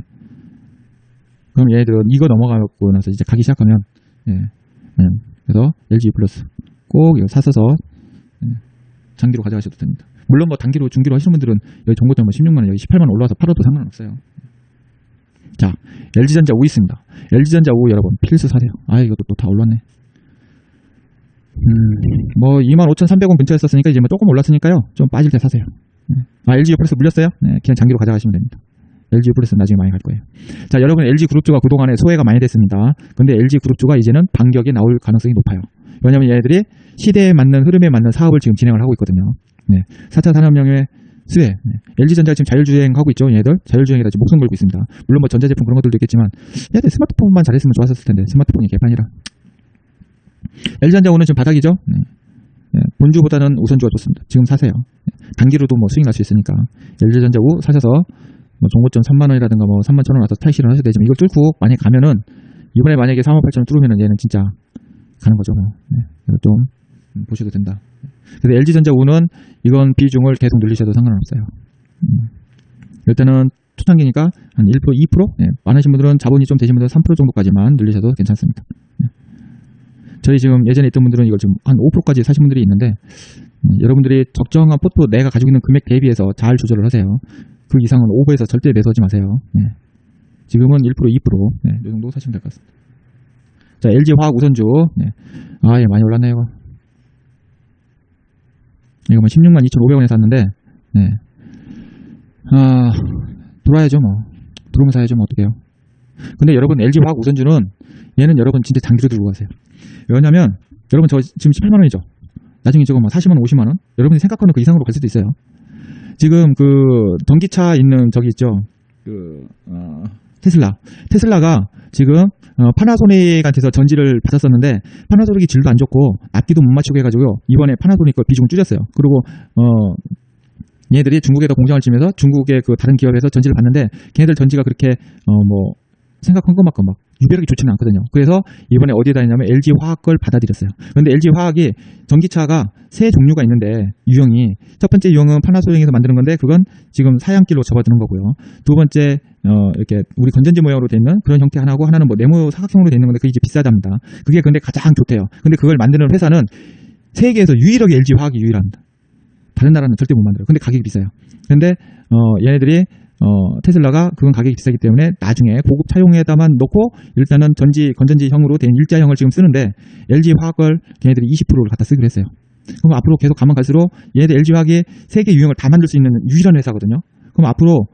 그럼 얘네들은 이거 넘어가고 나서 이제 가기 시작하면 그래서 LG U+ 꼭 이거 사서서 장기로 가져가셔도 됩니다. 물론 뭐 단기로 중기로 하시는 분들은 여기 정고점 16만원 여기 18만원 올라와서 팔아도 상관없어요. 자, LG전자 5 있습니다. LG전자 5 여러분 필수 사세요. 이것도 또 다 올랐네. 뭐 25,300원 근처였었으니까 이제 뭐 조금 올랐으니까요. 좀 빠질 때 사세요. LG U+, 물렸어요? 네, 그냥 장기로 가져가시면 됩니다. LG U+ 나중에 많이 갈 거예요. 자, 여러분 LG 그룹주가 그동안에 소외가 많이 됐습니다. 근데 LG 그룹주가 이제는 반격이 나올 가능성이 높아요. 왜냐면 얘네들이 시대에 맞는 흐름에 맞는 사업을 지금 진행을 하고 있거든요. 네. 4차 산업혁명의 수혜. 네. LG전자가 지금 자율주행하고 있죠. 얘네들 자율주행에다 지금 목숨 걸고 있습니다. 물론 뭐 전자제품 그런 것들도 있겠지만 얘네들 스마트폰만 잘했으면 좋았을 텐데 스마트폰이 개판이라. LG전자 오늘 지금 바닥이죠. 네. 네. 본주보다는 우선주가 좋습니다. 지금 사세요. 네. 단기로도 뭐 수익 날 수 있으니까 LG전자 우 사셔서 뭐 종고점 3만원이라든가 뭐 31,000원 와서 탈실을 하셔도 되지만 이걸 뚫고 만약에 가면은 이번에 만약에 48,000원 뚫으면은 얘는 진짜 가는 거죠. 네. 그래서 좀 보셔도 된다. 그래서 LG전자 우는 이건 비중을 계속 늘리셔도 상관은 없어요. 일단은 초창기니까 한 1%, 2%? 네. 많으신 분들은 자본이 좀 되신 분들은 3% 정도까지만 늘리셔도 괜찮습니다. 네. 저희 지금 예전에 있던 분들은 이걸 지금 한 5%까지 사신 분들이 있는데 여러분들이 적정한 포트 내가 가지고 있는 금액 대비해서 잘 조절을 하세요. 그 이상은 오버해서 절대 매수하지 마세요. 네. 지금은 1%, 2%. 네. 이 정도 사시면 될 것 같습니다. 자, LG화학 우선주. 네. 아, 예, 많이 올랐네요, 이거. 이거 뭐 162,500원에 샀는데, 네. 아, 들어와야죠, 뭐. 들어오면 사야죠, 뭐, 어떡해요. 근데 여러분, LG화학 우선주는 얘는 여러분 진짜 장기로 들고 가세요. 왜냐면, 여러분 저 지금 18만원이죠. 나중에 저거 뭐 40만원, 50만원? 여러분이 생각하는 그 이상으로 갈 수도 있어요. 지금 그 전기차 있는 저기 있죠. 테슬라가 지금 파나소닉한테서 전지를 받았었는데 파나소닉이 질도 안 좋고 납기도 못 맞추고 해가지고 이번에 파나소닉 거 비중을 줄였어요. 그리고 얘네들이 중국에다 공장을 지면서 중국의 그 다른 기업에서 전지를 받는데 걔네들 전지가 그렇게 뭐 생각한 것만큼 막 유별하게 좋지는 않거든요. 그래서 이번에 어디에다 했냐면 LG화학 걸 받아들였어요. 그런데 LG화학이 전기차가 세 종류가 있는데 유형이 첫 번째 유형은 파나소닉에서 만드는 건데 그건 지금 사양길로 접어드는 거고요. 두 번째 이렇게 우리 건전지 모양으로 돼 있는 그런 형태 하나고 하나는 뭐 네모 사각형으로 돼 있는 건데 그게 이제 비싸답니다. 그게 근데 가장 좋대요. 근데 그걸 만드는 회사는 세계에서 유일하게 LG화학이 유일합니다. 다른 나라는 절대 못 만들어요. 근데 가격이 비싸요. 근데 얘네들이 테슬라가 그건 가격이 비싸기 때문에 나중에 고급 차용에다만 넣고 일단은 건전지형으로 된 일자형을 지금 쓰는데 LG화학을 걔네들이 20%를 갖다 쓰기로 했어요. 그럼 앞으로 계속 가면 갈수록 얘네들 LG화학이 세계 유형을 다 만들 수 있는 유일한 회사거든요. 그럼 앞으로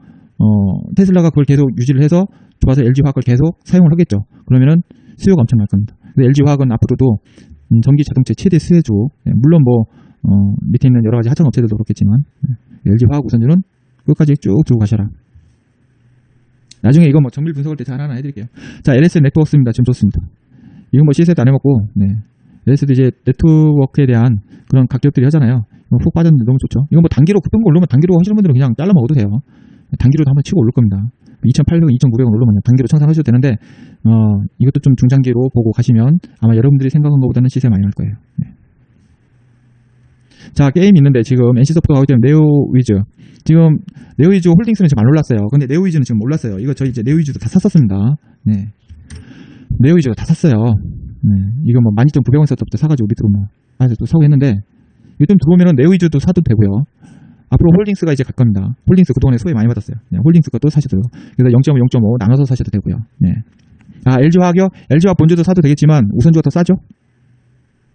테슬라가 그걸 계속 유지를 해서 좋아서 LG화학을 계속 사용을 하겠죠. 그러면은 수요가 엄청날 겁니다. LG화학은 앞으로도 전기 자동차 최대 수혜주, 물론 뭐 밑에 있는 여러 가지 하청 업체들도 그렇겠지만 LG화학 우선주는 끝까지 쭉 들고 가셔라. 나중에 이거 뭐 정밀 분석할 때 잘 하나 해드릴게요. 자, LS 네트워크입니다. 지금 좋습니다. 이건 뭐 시세도 안 해먹고, 네. LS도 이제 네트워크에 대한 그런 각기업들이 하잖아요. 훅 빠졌는데 너무 좋죠. 이건 뭐 단기로 급등거 오르면 단기로 하시는 분들은 그냥 잘라 먹어도 돼요. 단기로도 한번 치고 오를 겁니다. 2,800원, 2,900원 오르면 단기로 청산하셔도 되는데, 이것도 좀 중장기로 보고 가시면 아마 여러분들이 생각한 것보다는 시세 많이 날 거예요. 네. 자, 게임 있는데 지금 NC소프트가 하기 때문에 네오위즈. 지금 네오위즈 홀딩스는 지금 안 올랐어요. 근데 네오위즈는 지금 올랐어요. 이거 저희 이제 네오위즈도 다 샀었습니다. 네. 네오위즈가 다 샀어요. 네. 이거 뭐 12,900원 세트부터 사가지고 밑으로 뭐, 또 사고 했는데, 이거 좀 들어오면은 네오위즈도 사도 되고요. 앞으로 홀딩스가 이제 갈 겁니다. 홀딩스 그동안에 소외 많이 받았어요. 네. 홀딩스 것도 사셔도 되고. 그래서 0.5, 0.5 나눠서 사셔도 되고요. 네. LG화학이요? LG화학 본주도 사도 되겠지만 우선주가 더 싸죠?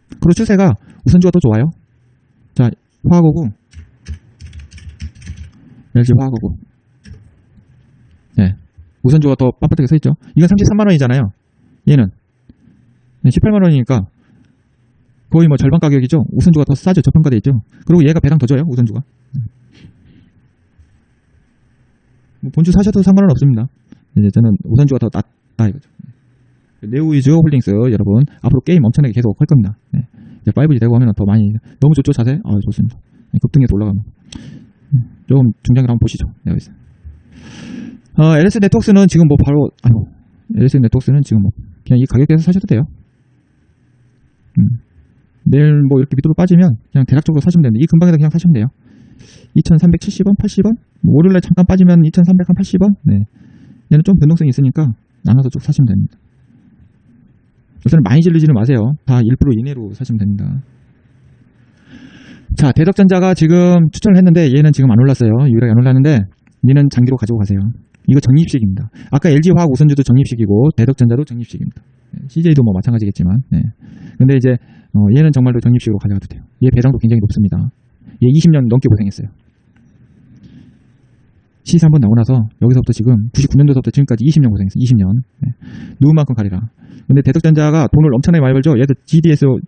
그리고 추세가 우선주가 더 좋아요. 자, 화학어구. LG 화학어구. 네. 우선주가 더 빳빳하게 서있죠. 이건 33만원이잖아요. 얘는 18만원이니까 거의 뭐 절반 가격이죠. 우선주가 더 싸죠. 저평가되어 있죠. 그리고 얘가 배당 더 줘요. 우선주가. 뭐 본주 사셔도 상관은 없습니다. 이제 저는 우선주가 더 낫다 이거죠. 네오위즈 홀딩스 여러분 앞으로 게임 엄청나게 계속 할 겁니다. 네. 이제 5G 되고 하면 더 많이 너무 좋죠. 자세? 좋습니다. 급등해서 올라가면 조금 중장기로 한번 보시죠. 네, 여기 있어요. LS 네트워크스는 지금 뭐 바로 LS 네트워크스는 지금 뭐 그냥 이 가격대에서 사셔도 돼요. 내일 뭐 이렇게 밑으로 빠지면 그냥 대략적으로 사시면 되는데 이 근방에다 그냥 사시면 돼요. 2,370원, 80원. 뭐 월요일날 잠깐 빠지면 2,380원. 네. 얘는 좀 변동성이 있으니까 나눠서 쭉 사시면 됩니다. 우선 많이 질르지는 마세요. 다 1% 이내로 사시면 됩니다. 자, 대덕전자가 지금 추천을 했는데 얘는 지금 안 올랐어요. 유일하게 안 올랐는데 얘는 장기로 가지고 가세요. 이거 적립식입니다. 아까 LG화학 우선주도 적립식이고 대덕전자도 적립식입니다. CJ도 뭐 마찬가지겠지만. 네. 근데 이제 얘는 정말로 적립식으로 가져가도 돼요. 얘 배당도 굉장히 높습니다. 얘 20년 넘게 고생했어요. 시세 한번 나오고 나서 여기서부터 지금 99년도부터 지금까지 20년 고생했어요. 20년. 네. 누운 만큼 가리라. 근데 대덕전자가 돈을 엄청나게 많이 벌죠. 얘도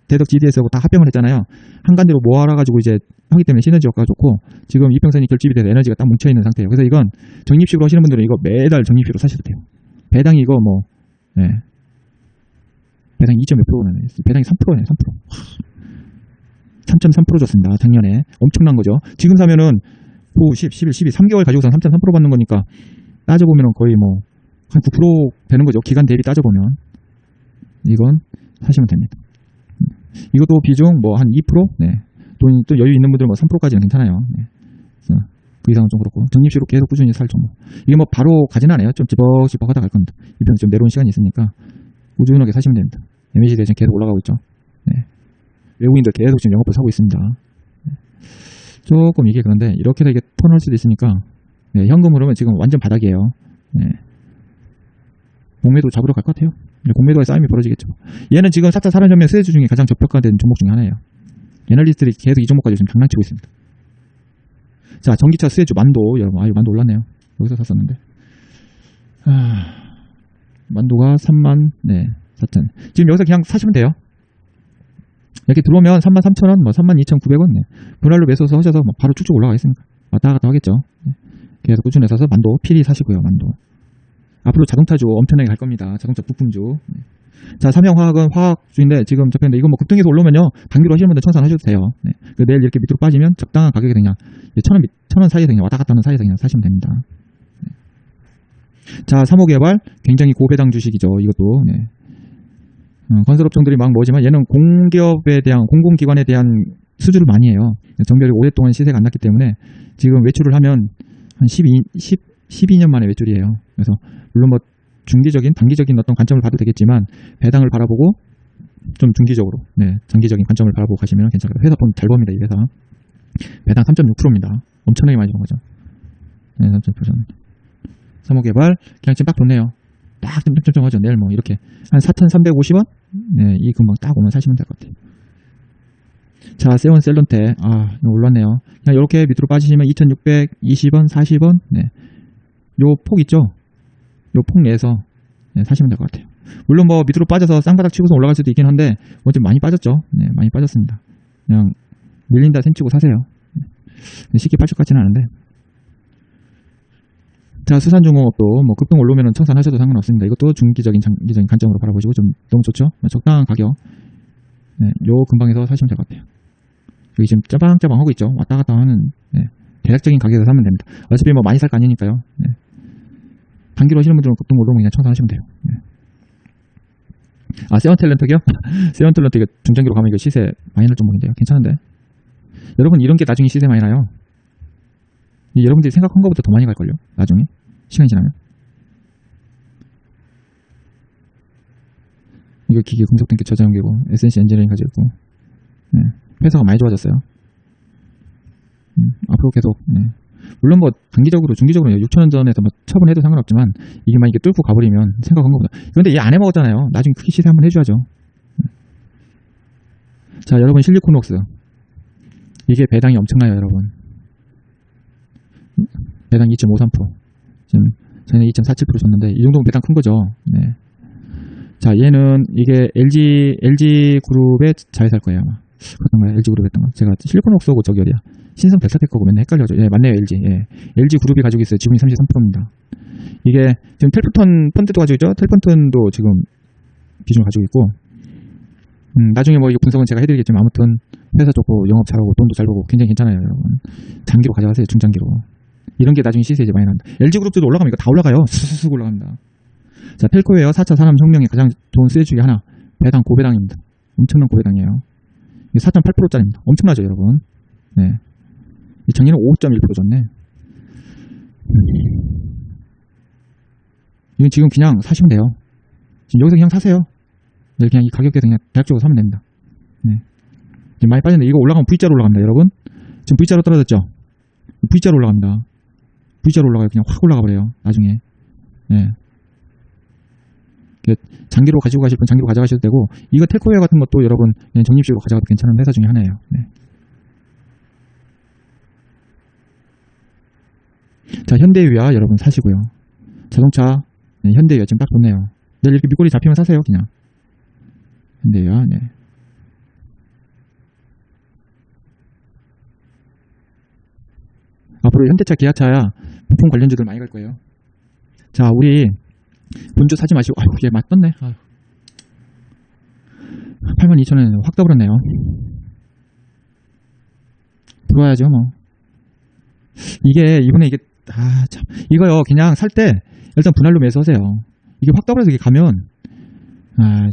대덕 GDS하고 다 합병을 했잖아요. 한간대로 모아가지고 이제 하기 때문에 시너지 효과가 좋고 지금 이평선이 결집이 돼서 에너지가 딱 뭉쳐있는 상태예요. 그래서 이건 적립식으로 하시는 분들은 이거 매달 적립식으로 사셔도 돼요. 배당이 이거 뭐 네. 배당이 2.몇%는 배당이 3%네요. 3%. 3.3% 줬습니다. 작년에. 엄청난 거죠. 지금 사면은 9, 10, 11, 12, 3개월 가지고선 3.3% 받는 거니까 따져보면 거의 뭐 한 9% 되는 거죠. 기간 대비 따져보면. 이건 사시면 됩니다. 이것도 비중 뭐 한 2%? 네. 돈이 또 여유 있는 분들 뭐 3%까지는 괜찮아요. 네. 그 이상은 좀 그렇고. 적립식으로 계속 꾸준히 살 종목. 이게 뭐 바로 가지는 않아요. 좀 찌벅찌벅 하다 갈 겁니다. 이편 좀 내려온 시간이 있으니까 꾸준하게 사시면 됩니다. MACD 대신 계속 올라가고 있죠. 네. 외국인들 계속 지금 영업을 사고 있습니다. 네. 조금 이게 그런데 이렇게 되게 턴할 수도 있으니까 네, 현금 흐름은 지금 완전 바닥이에요. 네. 공매도 잡으러 갈 것 같아요. 공매도의 싸움이 벌어지겠죠. 얘는 지금 4차 산업혁명 수혜주 중에 가장 저평가된 종목 중에 하나예요. 애널리스트들이 계속 이 종목 가지고 지금 장난치고 있습니다. 자, 전기차 수혜주 만도 여러분, 이거 만도 올랐네요. 여기서 샀었는데 만도가 3만 네 4천. 지금 여기서 그냥 사시면 돼요. 이렇게 들어오면 33,000원, 뭐 32,900원 네. 분할로 매수해서 하셔서 뭐 바로 쭉쭉 올라가겠습니까? 왔다 갔다 하겠죠. 네. 계속 꾸준히 사서 만도 필히 사시고요. 만도 앞으로 자동차주 엄청나게 갈 겁니다. 자동차 부품주. 네. 자, 삼형화학은 화학주인데 지금 접했는데 이거 뭐 급등해서 올라오면요 단기로 하시는 분들 청산하셔도 돼요. 네. 내일 이렇게 밑으로 빠지면 적당한 가격에 그냥 1,000원 사이에서 그냥 왔다 갔다 하는 사이에서 그냥 사시면 됩니다. 네. 자, 3호 개발 굉장히 고배당 주식이죠. 이것도 네. 건설업종들이 막 모으지만 얘는 공기업에 대한 공공기관에 대한 수주를 많이 해요. 정별이 오랫동안 시세가 안 났기 때문에 지금 외출을 하면 한 12년 만에 외출이에요. 그래서 물론 뭐 중기적인 단기적인 어떤 관점을 봐도 되겠지만 배당을 바라보고 좀 중기적으로 네, 장기적인 관점을 바라보고 가시면 괜찮아요. 회사 돈 잘 법니다. 이 회사 배당 3.6%입니다. 엄청나게 많이 준 거죠. 네, 3.6%. 3호 개발 그냥 지금 딱 좋네요. 딱 점점점 하죠. 내일 뭐 이렇게 한 4,350원 네, 이 금방 딱 오면 사시면 될 것 같아요. 자, 세원 셀런테 이거 올랐네요. 그냥 이렇게 밑으로 빠지시면 2,620원 40원 네. 요 폭 있죠? 요 폭 내에서 네, 사시면 될 것 같아요. 물론 뭐 밑으로 빠져서 쌍바닥 치고서 올라갈 수도 있긴 한데 뭐 좀 많이 빠졌죠. 네, 많이 빠졌습니다. 그냥 밀린다 셈 치고 사세요. 네, 쉽게 빠질 것 같지는 않은데. 자, 수산중공업도 뭐 급등 올라오면 청산하셔도 상관없습니다. 이것도 중기적인 장기적인 관점으로 바라보시고 좀 너무 좋죠? 적당한 가격. 네, 요 근방에서 사시면 될 것 같아요. 여기 지금 짜방짜방 하고 있죠. 왔다 갔다 하는 네, 대략적인 가격에서 사면 됩니다. 어차피 뭐 많이 살 거 아니니까요. 네. 단기로 하시는 분들은 급등 올라오면 그냥 청산하시면 돼요. 네. 세원탤런트요? 세원탤런트 이거 중장기로 가면 이거 시세 많이 날 종목인데요. 괜찮은데? 여러분 이런 게 나중에 시세 많이 나요. 여러분들이 생각한 것보다 더 많이 갈걸요? 나중에? 시간이 지나면? 이거 기계 금속등기 저장기고 SNC 엔지니어링 가지고 있고 네. 회사가 많이 좋아졌어요. 앞으로 계속 네. 물론 뭐 단기적으로 중기적으로 6,000원 전에서 뭐 처분해도 상관없지만 이게 만약에 뚫고 가버리면 생각한 것보다 그런데 얘 안 해먹었잖아요. 나중에 크게 시세 한번 해줘야죠. 네. 자, 여러분 실리콘웍스 이게 배당이 엄청나요. 여러분 배당 2.53% 지금 저희는 2.47% 줬는데 이 정도면 배당 큰 거죠. 네. 자, 얘는 이게 LG 그룹에 잘 살 거예요 아마. 그렇던가요? LG 그룹 했던가? 제가 실리콘웍스하고 저기 어디야? 신성 델타테크하고 맨날 헷갈려죠. 예, 맞네요. LG. 예. LG 그룹이 가지고 있어요. 지분이 33%입니다. 이게 지금 텔프톤 펀드도 가지고 있죠. 텔펀톤도 지금 비중을 가지고 있고 나중에 뭐 이거 분석은 제가 해드리겠지만 아무튼 회사 좋고 영업 잘하고 돈도 잘 벌고 굉장히 괜찮아요. 여러분 장기로 가져가세요. 중장기로. 이런 게 나중에 시세 이제 많이 난다. LG 그룹도 올라가면 이거 다 올라가요. 쑥쑥 올라갑니다. 자, 펠코웨어 4차 산업혁명의 가장 좋은 수혜 중에 하나 배당 고배당입니다. 엄청난 고배당이에요. 이게 4.8%짜리입니다. 엄청나죠 여러분. 네. 작년에 5.1% 줬네. 이건 지금 그냥 사시면 돼요. 지금 여기서 그냥 사세요. 네, 그냥 이 가격대에서 그냥 대략적으로 사면 됩니다. 네. 지금 많이 빠졌는데 이거 올라가면 V자로 올라갑니다 여러분. 지금 V자로 떨어졌죠. V자로 올라갑니다. V자로 올라가요. 그냥 확 올라가 버려요 나중에. 네. 장기로 가지고 가실 분 장기로 가져가셔도 되고, 이거 텔코웨어 같은 것도 여러분 그냥 적립식으로 가져가도 괜찮은 회사 중에 하나예요. 네. 자, 현대유야 여러분 사시고요. 자동차, 네, 현대유야 지금 딱 좋네요. 내일 이렇게 밑꼬리 잡히면 사세요 그냥. 현대유야. 네. 앞으로 현대차, 기아차야 부품 관련주들 많이 갈 거예요. 자, 우리 본주 사지 마시고, 아유, 얘 맞떴네. 82,000원에 확 떠버렸네요. 들어와야죠, 뭐. 이번에 참. 이거요, 그냥 살 때, 일단 분할로 매수 하세요. 이게 확 떠버려서 이게 가면,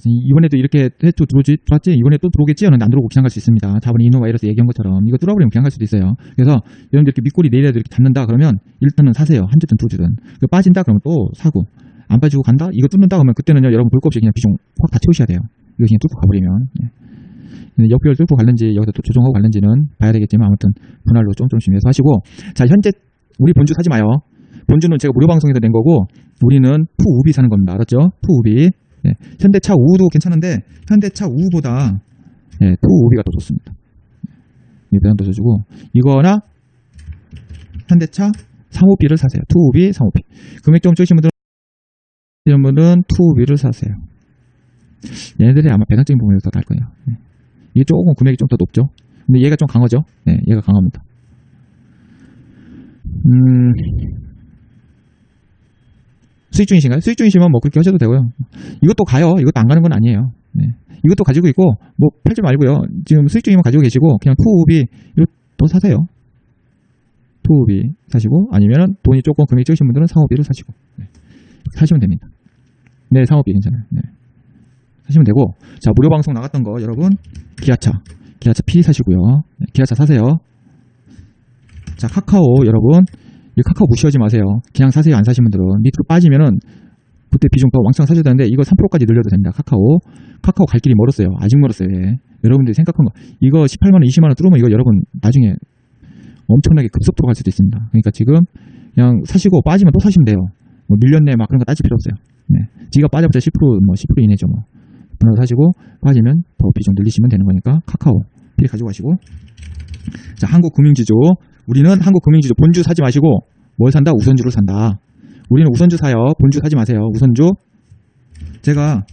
이번에도 이렇게 해도 들어왔지? 이번에 또 들어오겠지? 안 들어오고 그냥 갈 수 있습니다. 저번에 이노바이러스 얘기한 것처럼. 이거 뚫어버리면 그냥 갈 수도 있어요. 그래서, 여러분들 이렇게 밑꼬리 내리라도 이렇게 닿는다 그러면, 일단은 사세요. 한 주든 두 주든. 빠진다 그러면 또 사고. 안 빠지고 간다? 이거 뚫는다 그러면 그때는요, 여러분 볼 거 없이 그냥 비중 확 다 채우셔야 돼요. 이거 그냥 뚫고 가버리면. 네. 역별 뚫고 갈는지, 여기서 또 조정하고 갈는지는 봐야 되겠지만, 아무튼, 분할로 조금씩 매수하시고. 자, 현재, 우리 본주 사지 마요. 본주는 제가 무료 방송에서 낸 거고, 우리는 푸우비 사는 겁니다. 알았죠? 푸우비. 네. 현대차 우도 괜찮은데, 현대차 우보다, 네, 푸우비가 더 좋습니다. 이 배당도 줘주고, 이거나, 현대차 3호비를 사세요. 투우비, 3호비. 금액 좀 적으신 분들은, 이런 분은 투우비를 사세요. 얘네들이 아마 배당적인 부분에서 더 날 거예요. 네. 이게 조금 금액이 좀 더 높죠. 근데 얘가 좀 강하죠. 네, 얘가 강합니다. 수익 중이신가요? 수익 중이시면 뭐 그렇게 하셔도 되고요. 이것도 가요. 이것도 안 가는 건 아니에요. 네. 이것도 가지고 있고, 뭐 팔지 말고요. 지금 수익 중이면 가지고 계시고, 그냥 투우비, 이것도 사세요. 투우비 사시고, 아니면은 돈이 조금 금액이 적으신 분들은 3호비를 사시고, 네. 사시면 됩니다. 네, 3호비 괜찮아요. 네. 사시면 되고. 자, 무료 방송 나갔던 거 여러분, 기아차 P 사시고요. 네, 기아차 사세요. 자, 카카오 여러분, 이 카카오 무시하지 마세요. 그냥 사세요. 안 사신 분들은 밑으로 빠지면은 그때 비중 더 왕창 사셔야 되는데, 이거 3%까지 늘려도 됩니다. 카카오 갈 길이 멀었어요. 아직 멀었어요. 예. 여러분들이 생각한 거, 이거 18만원 20만원 뚫으면 이거 여러분 나중에 엄청나게 급속도로 갈 수도 있습니다. 그러니까 지금 그냥 사시고 빠지면 또 사시면 돼요. 뭐 밀렸네 막 그런 거 따질 필요 없어요. 네. 지가 빠져봤자 10% 이내죠. 뭐 분할 사시고 빠지면 더 비중 늘리시면 되는 거니까 카카오 필히 가지고 가시고. 자, 한국금융지주, 우리는 한국금융지주 본주 사지 마시고 뭘 산다? 우선주를 산다. 우리는 우선주 사요. 본주 사지 마세요. 우선주, 제가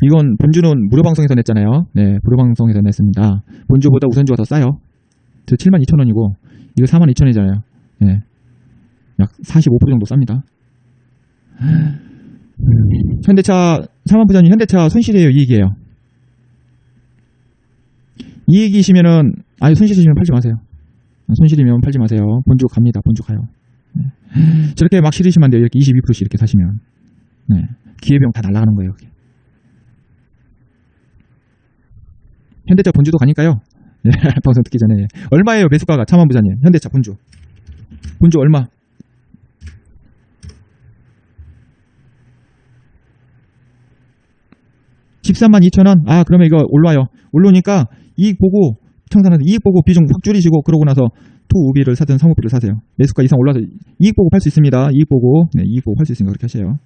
이건 본주는 무료 방송에서 냈잖아요. 네, 무료 방송에서 냈습니다. 본주보다 우선주가 더 싸요. 저 72,000원이고 이거 42,000원이잖아요. 네, 약 45% 정도 쌉니다. 현대차, 사만부장님, 현대차 손실이에요, 이익이에요? 이익이시면은, 아니 손실이시면 팔지 마세요. 손실이면 팔지 마세요. 본주 갑니다. 본주 가요. 네. 저렇게 막 실으시면 안 돼요. 이렇게 22%씩 이렇게 사시면. 네. 기회비용 다 날아가는 거예요. 여기. 현대차 본주도 가니까요. 네. 방송 듣기 전에. 얼마예요, 매수가가? 차만부장님. 현대차 본주. 본주 얼마? 132,000원? 아, 그러면 이거 올라와요. 올라오니까 이익 보고, 청산한테 이익 보고 비중 확 줄이시고, 그러고 나서 투우비를 사든 3호비를 사세요. 매수가 이상 올라서 이익 보고 팔 수 있습니다. 이익 보고, 네, 이익 보고 팔 수 있으니까 그렇게 하세요.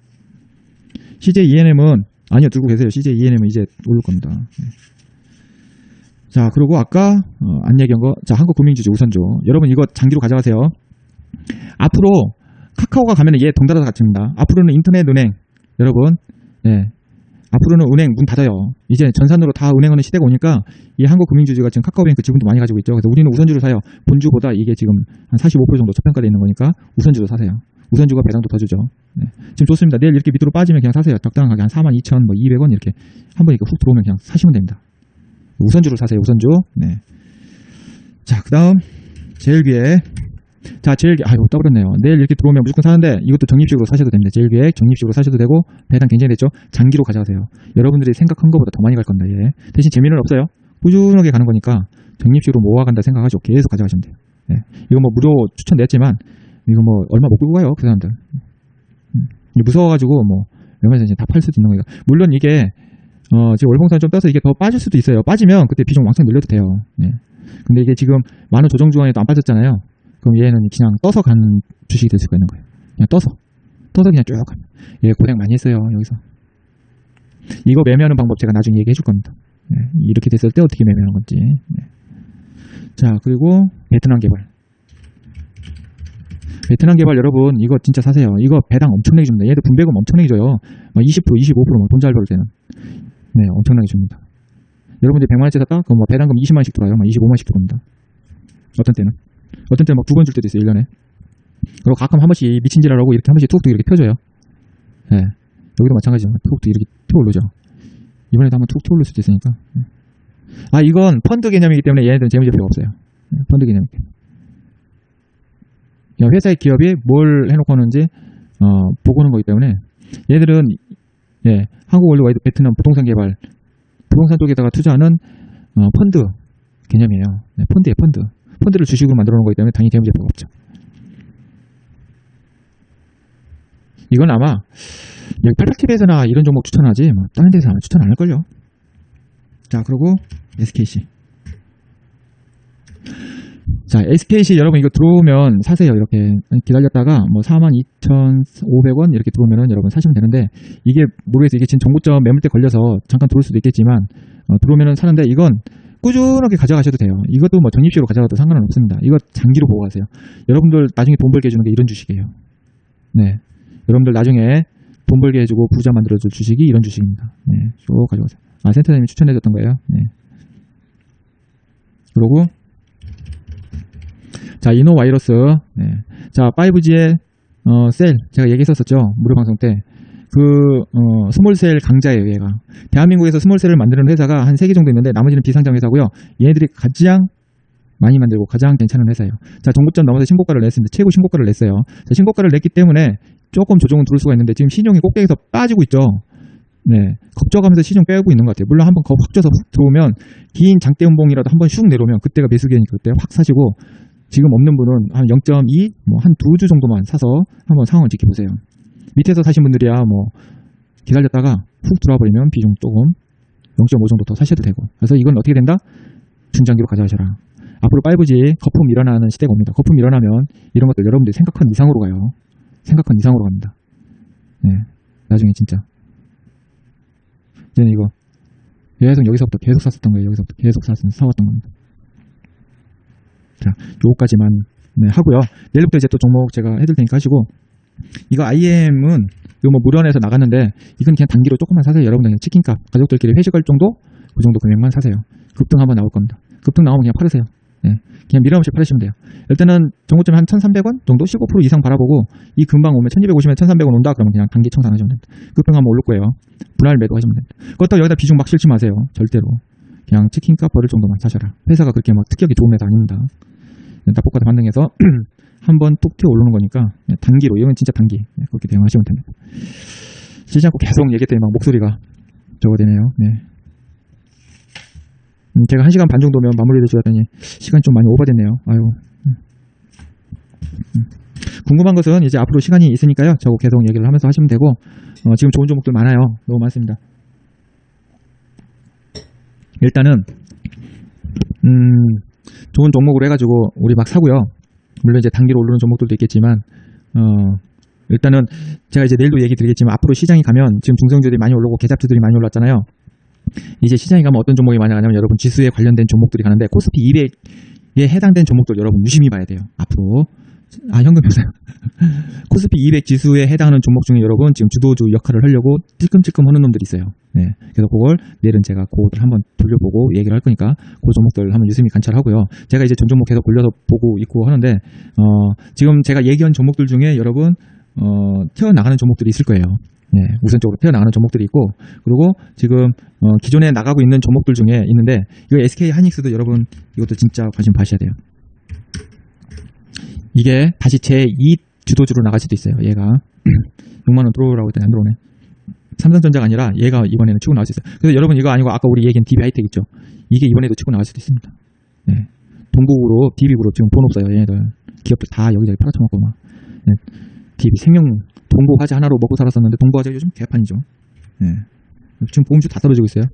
CJ ENM은, 아니요, 들고 계세요. CJ ENM은 이제 오를 겁니다. 네. 자, 그리고 아까, 안 얘기한 거, 자, 한국금융지주 우선주. 여러분 이거 장기로 가져가세요. 앞으로, 카카오가 가면은 얘 덩달아서 갇힙니다. 앞으로는 인터넷은행, 여러분, 네. 앞으로는 은행 문 닫아요. 이제 전산으로 다 은행하는 시대가 오니까 이 한국금융지주가 지금 카카오뱅크 지분도 많이 가지고 있죠. 그래서 우리는 우선주를 사요. 본주보다 이게 지금 한 45% 정도 저평가되어 있는 거니까 우선주로 사세요. 우선주가 배당도 더 주죠. 네. 지금 좋습니다. 내일 이렇게 밑으로 빠지면 그냥 사세요. 적당한 가격 한 42,000, 뭐 200원 이렇게 한번 이렇게 훅 들어오면 그냥 사시면 됩니다. 우선주를 사세요. 우선주. 네. 자, 그 다음 제일기획. 자, 제일기획. 아이고, 떠버렸네요. 내일 이렇게 들어오면 무조건 사는데 이것도 적립식으로 사셔도 됩니다. 제일기획 적립식으로 사셔도 되고 배당 굉장히 됐죠. 장기로 가져가세요. 여러분들이 생각한 것보다 더 많이 갈 겁니다. 예. 대신 재미는 없어요. 꾸준하게 가는 거니까 적립식으로 모아간다 생각하죠. 계속 가져가시면 돼요. 예. 이거 뭐 무료 추천 냈지만 이거 뭐 얼마 못 끌고 가요. 그 사람들. 무서워가지고 뭐 웬만해서 이제 다 팔 수도 있는 거니까. 물론 이게 지금 월봉산 좀 떠서 이게 더 빠질 수도 있어요. 빠지면 그때 비중 왕창 늘려도 돼요. 네. 근데 이게 지금 많은 조정 중간에도 안 빠졌잖아요. 그럼 얘는 그냥 떠서 가는 주식이 될 수가 있는 거예요. 그냥 떠서 그냥 쭉 가면. 얘 고생 많이 했어요. 여기서. 이거 매매하는 방법 제가 나중에 얘기해 줄 겁니다. 네, 이렇게 됐을 때 어떻게 매매하는 건지. 네. 자, 그리고 베트남 개발. 베트남 개발 여러분 이거 진짜 사세요. 이거 배당 엄청나게 줍니다. 얘들 분배금 엄청나게 줘요. 20%, 25% 돈 잘 벌 때는. 네, 엄청나게 줍니다. 여러분들이 100만원짜리 샀다? 그럼 배당금 20만원씩 들어와요. 25만원씩 들어옵니다. 어떤 때는 막 2번 줄 때도 있어요. 1년에. 그리고 가끔 한 번씩 미친 짓 하라고 이렇게 한 번씩 툭툭 이렇게 펴줘요. 네. 여기도 마찬가지죠. 툭툭 이렇게 튀어오르죠. 이번에도 한번 툭 튀어오를 수도 있으니까. 이건 펀드 개념이기 때문에 얘네들은 재무제표가 없어요. 펀드 개념이기 때문에. 회사의 기업이 뭘 해놓고 하는지 보고 오는 거기 때문에 얘들은 한국 월드와이드 베트남 부동산 개발 부동산 쪽에다가 투자하는 펀드 개념이에요. 네, 펀드예요. 펀드를 주식으로 만들어 놓은 거기 때문에 당연히 재무제표가 없죠. 이건 아마 여기 팔팔TV에서나 이런 종목 추천하지 뭐 다른 데서 아마 추천 안 할걸요. 자, 그리고 SKC. 자, SKC 여러분 이거 들어오면 사세요. 이렇게 기다렸다가 뭐 42,500원 이렇게 들어오면은 여러분 사시면 되는데, 이게 모르겠어요. 이게 지금 정고점 매물대 걸려서 잠깐 들어올 수도 있겠지만 들어오면은 사는데, 이건 꾸준하게 가져가셔도 돼요. 이것도 뭐 적립식으로 가져가도 상관은 없습니다. 이거 장기로 보고 가세요. 여러분들 나중에 돈 벌게 해주는 게 이런 주식이에요. 네, 여러분들 나중에 돈 벌게 해주고 부자 만들어줄 주식이 이런 주식입니다. 네, 쭉 가져가세요. 센터장님이 추천해줬던 거예요. 네. 그리고 자, 이노바이러스. 네. 자, 5G의 셀 제가 얘기했었죠. 무료 방송 때. 스몰셀 강자예요, 얘가. 대한민국에서 스몰셀을 만드는 회사가 한 3개 정도 있는데 나머지는 비상장 회사고요. 얘네들이 가장 많이 만들고 가장 괜찮은 회사예요. 자, 정고점 넘어서 신고가를 냈습니다. 최고 신고가를 냈어요. 자, 신고가를 냈기 때문에 조금 조정은 들어올 수가 있는데 지금 시중이 꼭대기에서 빠지고 있죠. 네, 겁져가면서 시중 빼고 있는 것 같아요. 물론 한번 확 쪄서 훅 들어오면 긴 장대 음봉이라도 한번 슉 내려오면 그때가 매수기니까 그때 확 사시고, 지금 없는 분은 한 0.2, 뭐 한 2주 정도만 사서 한번 상황을 지켜보세요. 밑에서 사신 분들이야 뭐 기다렸다가 훅 들어와 버리면 비중 조금 0.5 정도 더 사셔도 되고. 그래서 이건 어떻게 된다? 중장기로 가져가셔라. 앞으로 5G 거품 일어나는 시대가 옵니다. 거품 일어나면 이런 것들 여러분들이 생각한 이상으로 가요. 생각한 이상으로 갑니다. 네, 나중에 진짜. 저는 이거 계속 여기서부터 계속 샀었던 거예요. 여기서부터 계속 사왔던 겁니다. 자, 요거까지만 하고요. 내일부터 이제 또 종목 제가 해드릴 테니까 하시고, 이거 IM은 이거 뭐 무료원에서 나갔는데 이건 그냥 단기로 조금만 사세요. 여러분들 그냥 치킨값 가족들끼리 회식할 정도, 그 정도 금액만 사세요. 급등 한번 나올 겁니다. 급등 나오면 그냥 팔으세요. 네, 그냥 밀어없이 팔으시면 돼요. 일단은 정고점 한 1,300원 정도 15% 이상 바라보고, 이 금방 오면 1,250원, 1,300원 온다 그러면 그냥 단기 청산하시면 됩니다. 급등 한번 오를 거예요. 분할 매도하시면 됩니다. 그렇다고 여기다 비중 막 실지 마세요. 절대로. 그냥 치킨값 버릴 정도만 사셔라. 회사가 그렇게 막 특격이 좋은 회사 아닙니다. 납법과다 반등해서 한번 툭 튀어 오르는 거니까 단기로, 이건 진짜 단기 그렇게 대응하시면 됩니다. 쉬지 않고 계속 얘기했더니 막 목소리가 저거 되네요. 네. 제가 1시간 반 정도면 마무리를 주었더니 시간이 좀 많이 오버됐네요. 아유. 궁금한 것은 이제 앞으로 시간이 있으니까요. 저거 계속 얘기를 하면서 하시면 되고, 지금 좋은 종목들 많아요. 너무 많습니다. 일단은 좋은 종목으로 해가지고 우리 막 사고요. 물론 이제 단기로 오르는 종목들도 있겠지만, 일단은 제가 이제 내일도 얘기 드리겠지만, 앞으로 시장이 가면 지금 중성주들이 많이 오르고 계잡주들이 많이 올랐잖아요. 이제 시장이 가면 어떤 종목이 많이 가냐면, 여러분 지수에 관련된 종목들이 가는데 코스피 200에 해당된 종목들 여러분 유심히 봐야 돼요. 앞으로. 현금 회사. 코스피 200 지수에 해당하는 종목 중에 여러분 지금 주도주 역할을 하려고 찔끔찔끔 하는 놈들이 있어요. 네. 그래서 그걸 내일은 제가 그것들 한번 돌려보고 얘기를 할 거니까 그 종목들 한번 유심히 관찰하고요. 제가 이제 전 종목 계속 돌려서 보고 있고 하는데, 지금 제가 얘기한 종목들 중에 여러분 튀어나가는 종목들이 있을 거예요. 네, 우선적으로 튀어나가는 종목들이 있고, 그리고 지금 기존에 나가고 있는 종목들 중에 있는데, 이거 SK 하이닉스도 여러분 이것도 진짜 관심 가셔야 돼요. 이게 다시 제2 주도주로 나갈 수도 있어요. 얘가 6만원 들어오라고 했더니 안 들어오네. 삼성전자가 아니라 얘가 이번에는 치고 나올 수 있어요. 그래서 여러분 이거 아니고 아까 우리 얘기한 DB하이텍 있죠. 이게 이번에도 치고 나올 수도 있습니다. 네. 동국으로 DB그룹 지금 돈 없어요. 얘네들 기업들 다 여기저기 팔아쳐먹고 막. 네. DB 생명 동부화재 하나로 먹고 살았었는데 동부화재 요즘 개판이죠. 네. 지금 보험주 다 떨어지고 있어요.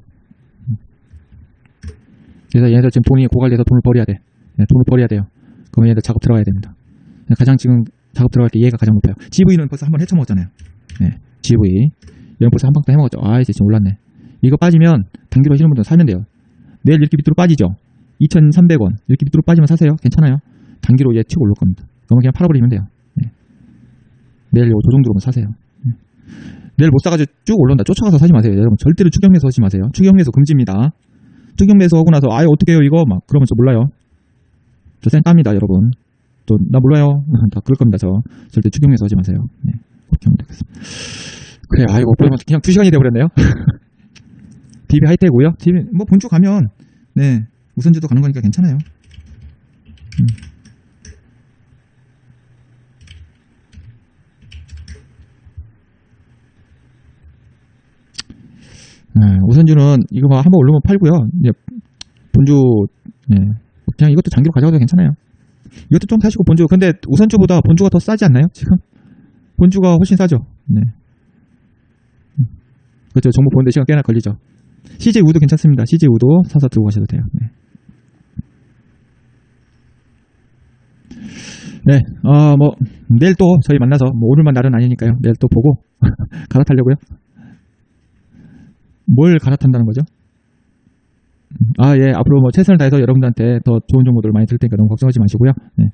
그래서 얘네들 지금 돈이 고갈돼서 돈을 벌여야 돼. 네, 돈을 벌여야 돼요. 그러면 얘네들 작업 들어가야 됩니다. 가장 지금 작업 들어갈 때 얘가 가장 높아요. GV는 벌써 한번 헤쳐먹었잖아요. 네, GV. 얘는 벌써 한 방 더 해먹었죠. 이제 지금 올랐네. 이거 빠지면 단기로 하시는 분들은 사면 돼요. 내일 이렇게 밑으로 빠지죠. 2,300원 이렇게 밑으로 빠지면 사세요. 괜찮아요. 단기로 이제 치고 올릴 겁니다. 그러면 그냥 팔아버리면 돼요. 네. 내일 요 정도로만 사세요. 네. 내일 못 사가지고 쭉 올라온다 쫓아가서 사지 마세요. 여러분 절대로 추경매수 하지 마세요. 추경매수 금지입니다. 추경매수 하고 나서 아예 어떻게 해요 이거 막 그러면 저 몰라요. 저 쌩 깝니다 여러분. 또 나 몰라요. 다 그럴 겁니다. 저 절대 추경매수 하지 마세요. 네. 그렇게 하면 되겠습니다. 그래 아이고 그냥 2시간이 돼버렸네요. DB 하이테크고요. DB 뭐 본주 가면 네 우선주도 가는 거니까 괜찮아요. 네, 우선주는 이거 막 한번 오르면 팔고요. 이제 본주 네, 그냥 이것도 장기로 가져가도 괜찮아요. 이것도 좀 사시고 본주 근데 우선주보다 본주가 더 싸지 않나요? 지금 본주가 훨씬 싸죠. 네. 그렇죠. 정보 보는데 시간 꽤나 걸리죠. CJ 우도 괜찮습니다. CJ 우도 사서 들고 가셔도 돼요. 네. 네, 뭐 내일 또 저희 만나서 뭐 오늘만 날은 아니니까요. 내일 또 보고 갈아타려고요. 뭘 갈아탄다는 거죠? 아, 예, 앞으로 뭐 최선을 다해서 여러분들한테 더 좋은 정보들을 많이 드릴 테니까 너무 걱정하지 마시고요. 네.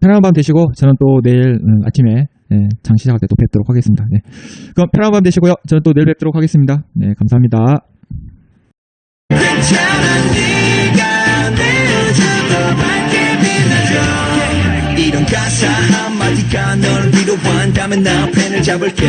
편안한 밤 되시고 저는 또 내일 아침에 네, 장 시작할 때 또 뵙도록 하겠습니다. 네. 그럼 편안한 밤 되시고요. 저는 또 내일 뵙도록 하겠습니다. 네, 감사합니다. 이런 가사 한마디가 널 위로한다면 나 펜을 잡을게.